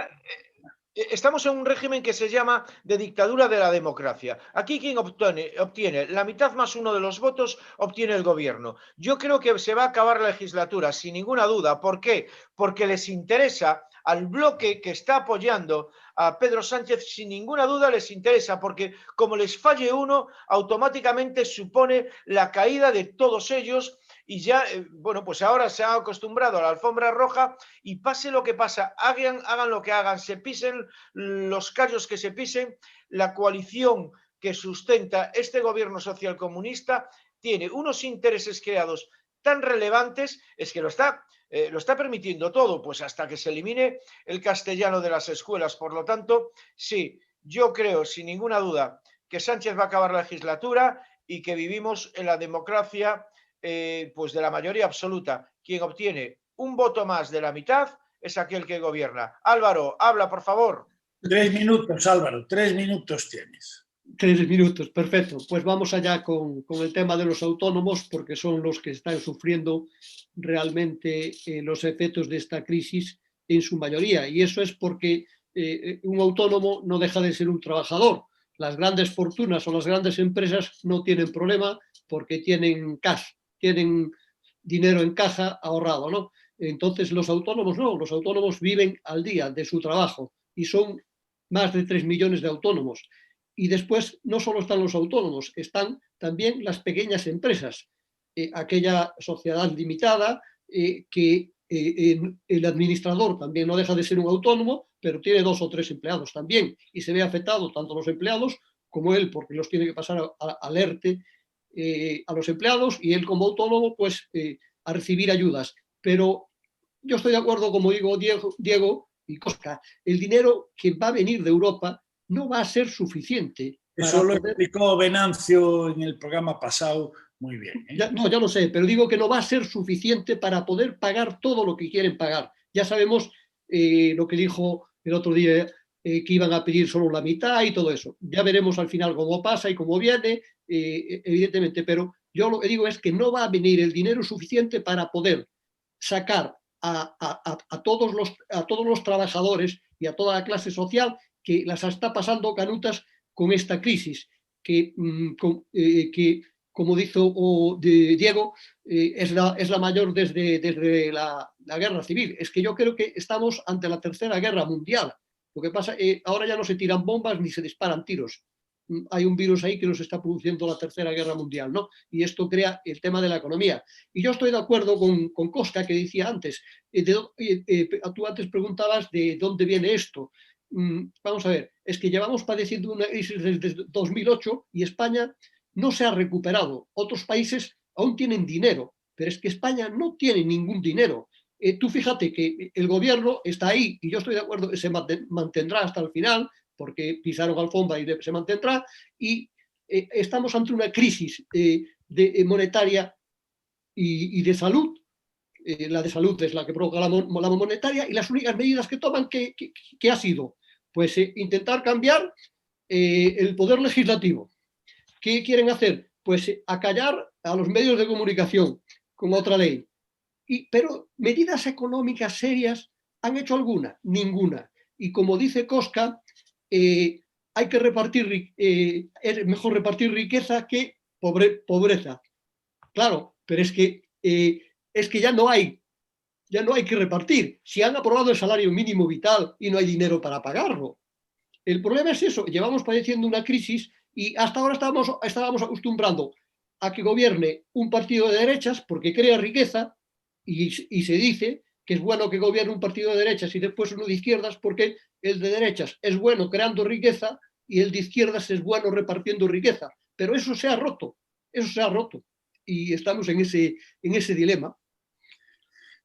Estamos en un régimen que se llama de dictadura de la democracia. Aquí quien obtiene la mitad más uno de los votos, obtiene el gobierno. Yo creo que se va a acabar la legislatura, sin ninguna duda. ¿Por qué? Porque les interesa al bloque que está apoyando a Pedro Sánchez, sin ninguna duda les interesa, porque como les falle uno, automáticamente supone la caída de todos ellos. Y ya, bueno, pues ahora se han acostumbrado a la alfombra roja y pase lo que pasa, hagan lo que hagan, se pisen los callos que se pisen, la coalición que sustenta este gobierno socialcomunista tiene unos intereses creados tan relevantes, es que lo está permitiendo todo, pues hasta que se elimine el castellano de las escuelas. Por lo tanto, sí, yo creo sin ninguna duda que Sánchez va a acabar la legislatura y que vivimos en la democracia pues de la mayoría absoluta. Quien obtiene un voto más de la mitad es aquel que gobierna. Álvaro, habla, por favor. 3 minutos, Álvaro, 3 minutos tienes. 3 minutos, perfecto. Pues vamos allá con el tema de los autónomos, porque son los que están sufriendo realmente los efectos de esta crisis en su mayoría. Y eso es porque un autónomo no deja de ser un trabajador. Las grandes fortunas o las grandes empresas no tienen problema porque tienen cash, tienen dinero en caja ahorrado, ¿no? Entonces los autónomos no, los autónomos viven al día de su trabajo y son más de 3 millones de autónomos. Y después no solo están los autónomos, están también las pequeñas empresas, aquella sociedad limitada que el administrador también no deja de ser un autónomo, pero tiene 2 o 3 empleados también y se ve afectado tanto los empleados como él, porque los tiene que pasar al ERTE a los empleados y él como autónomo pues a recibir ayudas. Pero yo estoy de acuerdo, como digo Diego y Cosca, el dinero que va a venir de Europa no va a ser suficiente. Eso lo explicó Venancio en el programa pasado muy bien. Ya lo sé, pero digo que no va a ser suficiente para poder pagar todo lo que quieren pagar. Ya sabemos lo que dijo el otro día, que iban a pedir solo la mitad y todo eso. Ya veremos al final cómo pasa y cómo viene, evidentemente, pero yo lo que digo es que no va a venir el dinero suficiente para poder sacar a todos los trabajadores y a toda la clase social que las está pasando canutas con esta crisis, que como dijo Diego, es la mayor desde la guerra civil. Es que yo creo que estamos ante la tercera guerra mundial. Lo que pasa es que ahora ya no se tiran bombas ni se disparan tiros. Hay un virus ahí que nos está produciendo la tercera guerra mundial, ¿no? Y esto crea el tema de la economía. Y yo estoy de acuerdo con Cosca, que decía antes, tú antes preguntabas de dónde viene esto. vamos a ver, es que llevamos padeciendo una crisis desde 2008 y España no se ha recuperado. Otros países aún tienen dinero, pero es que España no tiene ningún dinero. Tú fíjate que el gobierno está ahí, y yo estoy de acuerdo que se mantendrá hasta el final, porque pisaron alfombra y se mantendrá, y estamos ante una crisis monetaria y de salud. La de salud es la que provoca la monetaria, y las únicas medidas que toman, ¿qué ha sido? Pues intentar cambiar el poder legislativo. ¿Qué quieren hacer? Pues acallar a los medios de comunicación con otra ley. Pero medidas económicas serias, ¿han hecho alguna? Ninguna. Y como dice Cosca, hay que repartir, es mejor repartir riqueza que pobreza. Claro, pero es que ya no hay que repartir. Si han aprobado el salario mínimo vital y no hay dinero para pagarlo. El problema es eso, llevamos padeciendo una crisis y hasta ahora estábamos acostumbrando a que gobierne un partido de derechas porque crea riqueza, y se dice que es bueno que gobierne un partido de derechas y después uno de izquierdas porque el de derechas es bueno creando riqueza y el de izquierdas es bueno repartiendo riqueza. Pero eso se ha roto y estamos en ese dilema.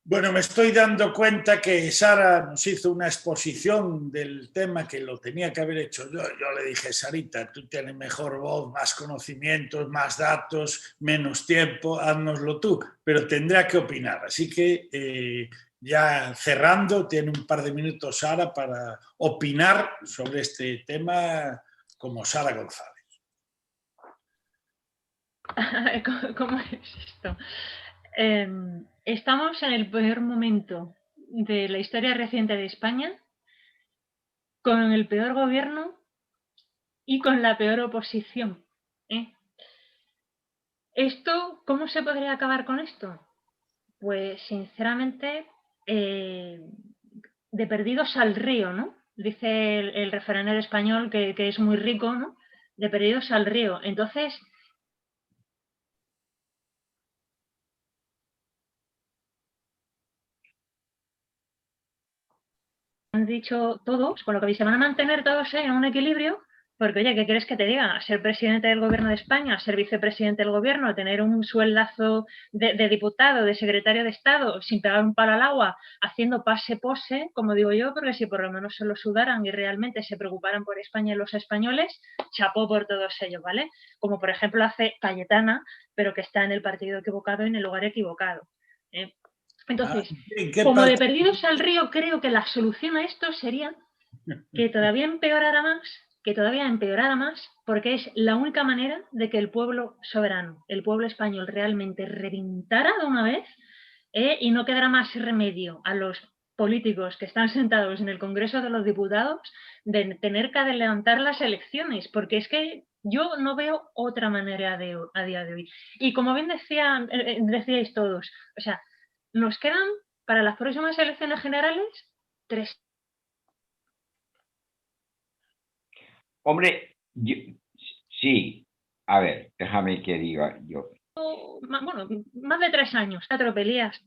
Bueno, me estoy dando cuenta que Sara nos hizo una exposición del tema que lo tenía que haber hecho yo. Yo le dije, Sarita, tú tienes mejor voz, más conocimientos, más datos, menos tiempo, háznoslo tú, pero tendrá que opinar. Así que ya cerrando, tiene un par de minutos Sara para opinar sobre este tema como Sara González. ¿Cómo es esto? Estamos en el peor momento de la historia reciente de España, con el peor gobierno y con la peor oposición. ¿Cómo se podría acabar con esto? Pues sinceramente, de perdidos al río, ¿no? Dice el refranero español que es muy rico, ¿no? De perdidos al río. Entonces, han dicho todos, por lo que se van a mantener todos en un equilibrio, porque oye, ¿qué quieres que te diga? Ser presidente del gobierno de España, ser vicepresidente del gobierno, tener un sueldazo de diputado, de secretario de Estado, sin pegar un palo al agua, haciendo pase-pose, como digo yo, porque si por lo menos se lo sudaran y realmente se preocuparan por España y los españoles, chapó por todos ellos, ¿vale? Como por ejemplo hace Cayetana, pero que está en el partido equivocado y en el lugar equivocado. Entonces, como de perdidos al río, creo que la solución a esto sería que todavía empeorara más, porque es la única manera de que el pueblo soberano, el pueblo español, realmente reventara de una vez, y no quedará más remedio a los políticos que están sentados en el Congreso de los Diputados de tener que adelantar las elecciones, porque es que yo no veo otra manera a día de hoy. Y como bien decíais todos, o sea, nos quedan para las próximas elecciones generales 3. Hombre, sí, a ver, déjame que diga yo. Bueno, más de 3 años, 4 peleas.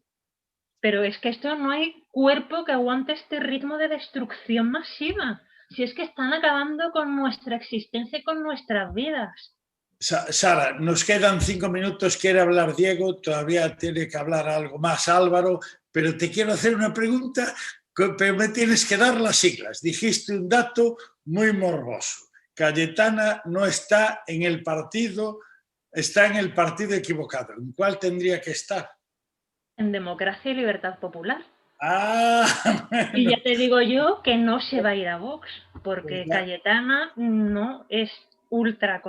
Pero es que esto no hay cuerpo que aguante este ritmo de destrucción masiva. Si es que están acabando con nuestra existencia y con nuestras vidas. Sara, nos quedan 5 minutos, quiere hablar Diego, todavía tiene que hablar algo más Álvaro, pero te quiero hacer una pregunta, pero me tienes que dar las siglas. Dijiste un dato muy morboso. Cayetana no está en el partido, está en el partido equivocado. ¿En cuál tendría que estar? En Democracia y Libertad Popular. Bueno. Y ya te digo yo que no se va a ir a Vox, porque Cayetana no es ultra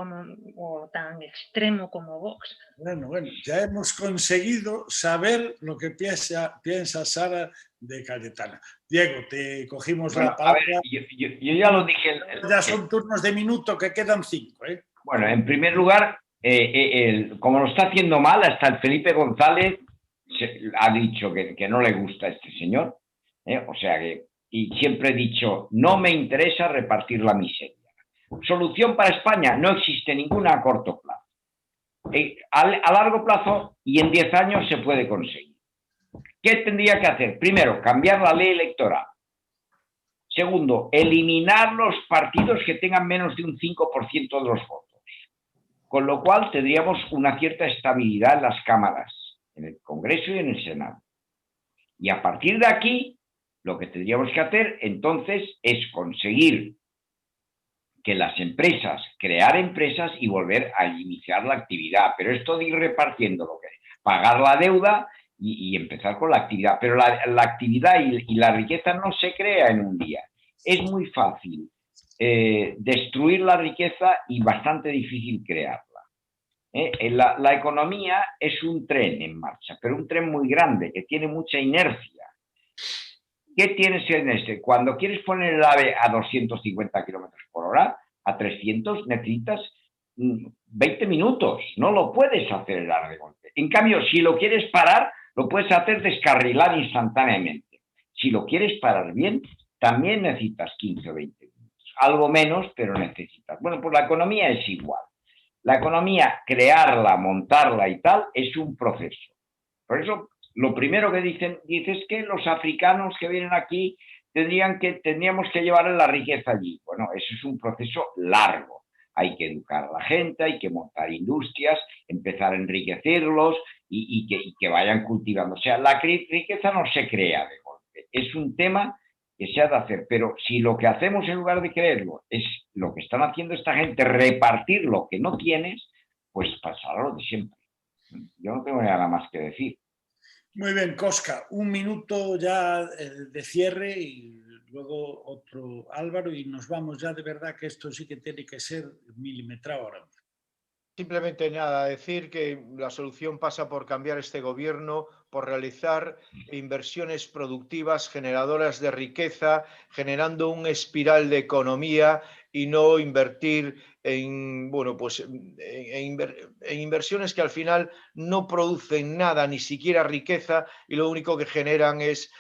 o tan extremo como Vox. Bueno, ya hemos conseguido saber lo que piensa Sara de Cayetana. Diego, te cogimos la palabra. A ver, yo ya lo dije. Ya son turnos de minuto que quedan 5. Bueno, en primer lugar, como lo está haciendo mal, hasta el Felipe González ha dicho que no le gusta a este señor. O sea que, y siempre he dicho, no me interesa repartir la miseria. Solución para España no existe ninguna a corto plazo. A largo plazo y en 10 años se puede conseguir. ¿Qué tendría que hacer? Primero, cambiar la ley electoral. Segundo, eliminar los partidos que tengan menos de un 5% de los votos. Con lo cual tendríamos una cierta estabilidad en las cámaras, en el Congreso y en el Senado. Y a partir de aquí, lo que tendríamos que hacer entonces es conseguir que las empresas, crear empresas y volver a iniciar la actividad. Pero esto de ir repartiendo lo que es, pagar la deuda y empezar con la actividad. Pero la actividad y la riqueza no se crea en un día. Es muy fácil destruir la riqueza y bastante difícil crearla. La economía es un tren en marcha, pero un tren muy grande, que tiene mucha inercia. ¿Qué tienes en este? Cuando quieres poner el AVE a 250 kilómetros por hora, a 300, necesitas 20 minutos. No lo puedes acelerar de golpe. En cambio, si lo quieres parar, lo puedes hacer descarrilar instantáneamente. Si lo quieres parar bien, también necesitas 15 o 20 minutos. Algo menos, pero necesitas. Bueno, pues la economía es igual. La economía, crearla, montarla y tal, es un proceso. Por eso, lo primero que dices que los africanos que vienen aquí tendríamos que llevar la riqueza allí. Bueno, eso es un proceso largo. Hay que educar a la gente, hay que montar industrias, empezar a enriquecerlos y que vayan cultivando. O sea, la riqueza no se crea de golpe. Es un tema que se ha de hacer. Pero si lo que hacemos en lugar de creerlo es lo que están haciendo esta gente, repartir lo que no tienes, pues pasará lo de siempre. Yo no tengo nada más que decir. Muy bien, Cosca, un minuto ya de cierre y luego otro Álvaro y nos vamos ya. De verdad que esto sí que tiene que ser milimetrado ahora. Simplemente nada, decir que la solución pasa por cambiar este gobierno, por realizar inversiones productivas, generadoras de riqueza, generando un espiral de economía y no invertir en inversiones que al final no producen nada, ni siquiera riqueza, y lo único que generan es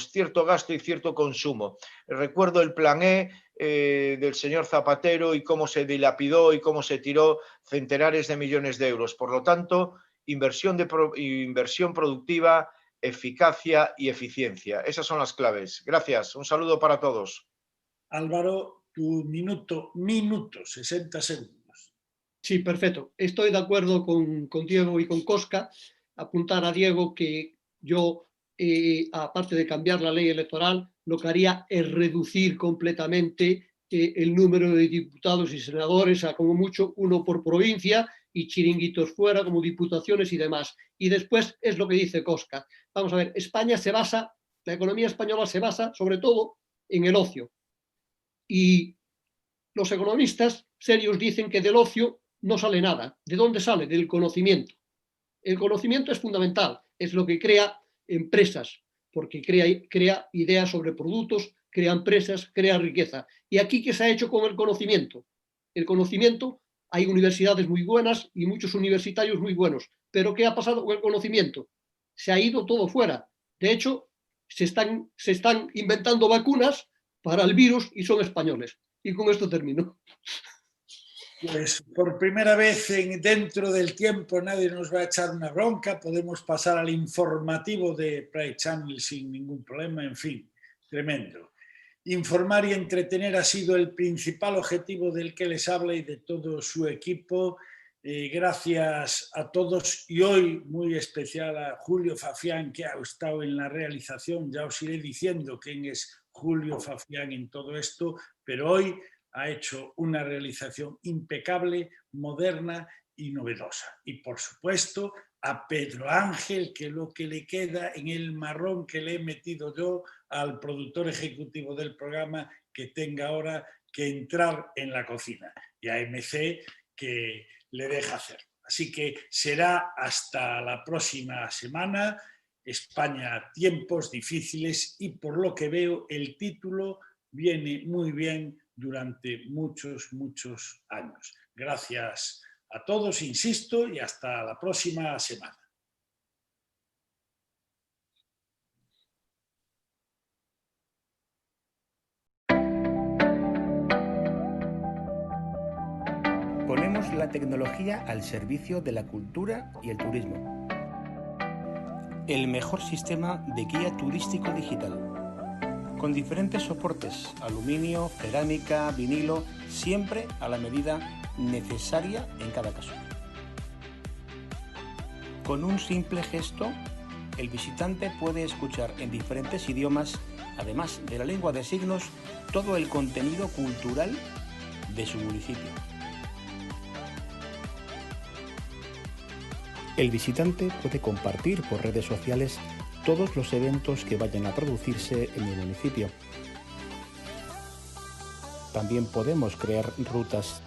cierto gasto y cierto consumo. Recuerdo el Plan E del señor Zapatero y cómo se dilapidó y cómo se tiró centenares de millones de euros. Por lo tanto, inversión productiva, eficacia y eficiencia. Esas son las claves. Gracias. Un saludo para todos. Álvaro, tu minuto, 60 segundos. Sí, perfecto. Estoy de acuerdo con Diego y con Cosca. Apuntar a Diego que yo, aparte de cambiar la ley electoral, lo que haría es reducir completamente el número de diputados y senadores a como mucho uno por provincia y chiringuitos fuera como diputaciones y demás. Y después es lo que dice Cosca. Vamos a ver, la economía española se basa sobre todo en el ocio. Y los economistas serios dicen que del ocio no sale nada. ¿De dónde sale? Del conocimiento. El conocimiento es fundamental, es lo que crea empresas, porque crea ideas sobre productos, crea empresas, crea riqueza. ¿Y aquí qué se ha hecho con el conocimiento? El conocimiento, hay universidades muy buenas y muchos universitarios muy buenos, pero ¿qué ha pasado con el conocimiento? Se ha ido todo fuera. De hecho, se están inventando vacunas para el virus y son españoles. Y con esto termino. Pues por primera vez dentro del tiempo nadie nos va a echar una bronca, podemos pasar al informativo de Pride Channel sin ningún problema, en fin, tremendo. Informar y entretener ha sido el principal objetivo del que les habla y de todo su equipo. Gracias a todos y hoy muy especial a Julio Fafián, que ha estado en la realización. Ya os iré diciendo quién es Julio Fafián en todo esto, pero hoy ha hecho una realización impecable, moderna y novedosa. Y por supuesto a Pedro Ángel, que lo que le queda en el marrón que le he metido yo al productor ejecutivo del programa, que tenga ahora que entrar en la cocina, y a MC, que le deja hacer. Así que será hasta la próxima semana. España, tiempos difíciles, y por lo que veo el título viene muy bien durante muchos años. Gracias a todos, insisto, y hasta la próxima semana. Ponemos la tecnología al servicio de la cultura y el turismo. El mejor sistema de guía turístico digital, con diferentes soportes, aluminio, cerámica, vinilo, siempre a la medida necesaria en cada caso. Con un simple gesto, el visitante puede escuchar en diferentes idiomas, además de la lengua de signos, todo el contenido cultural de su municipio. El visitante puede compartir por redes sociales todos los eventos que vayan a producirse en el municipio. También podemos crear rutas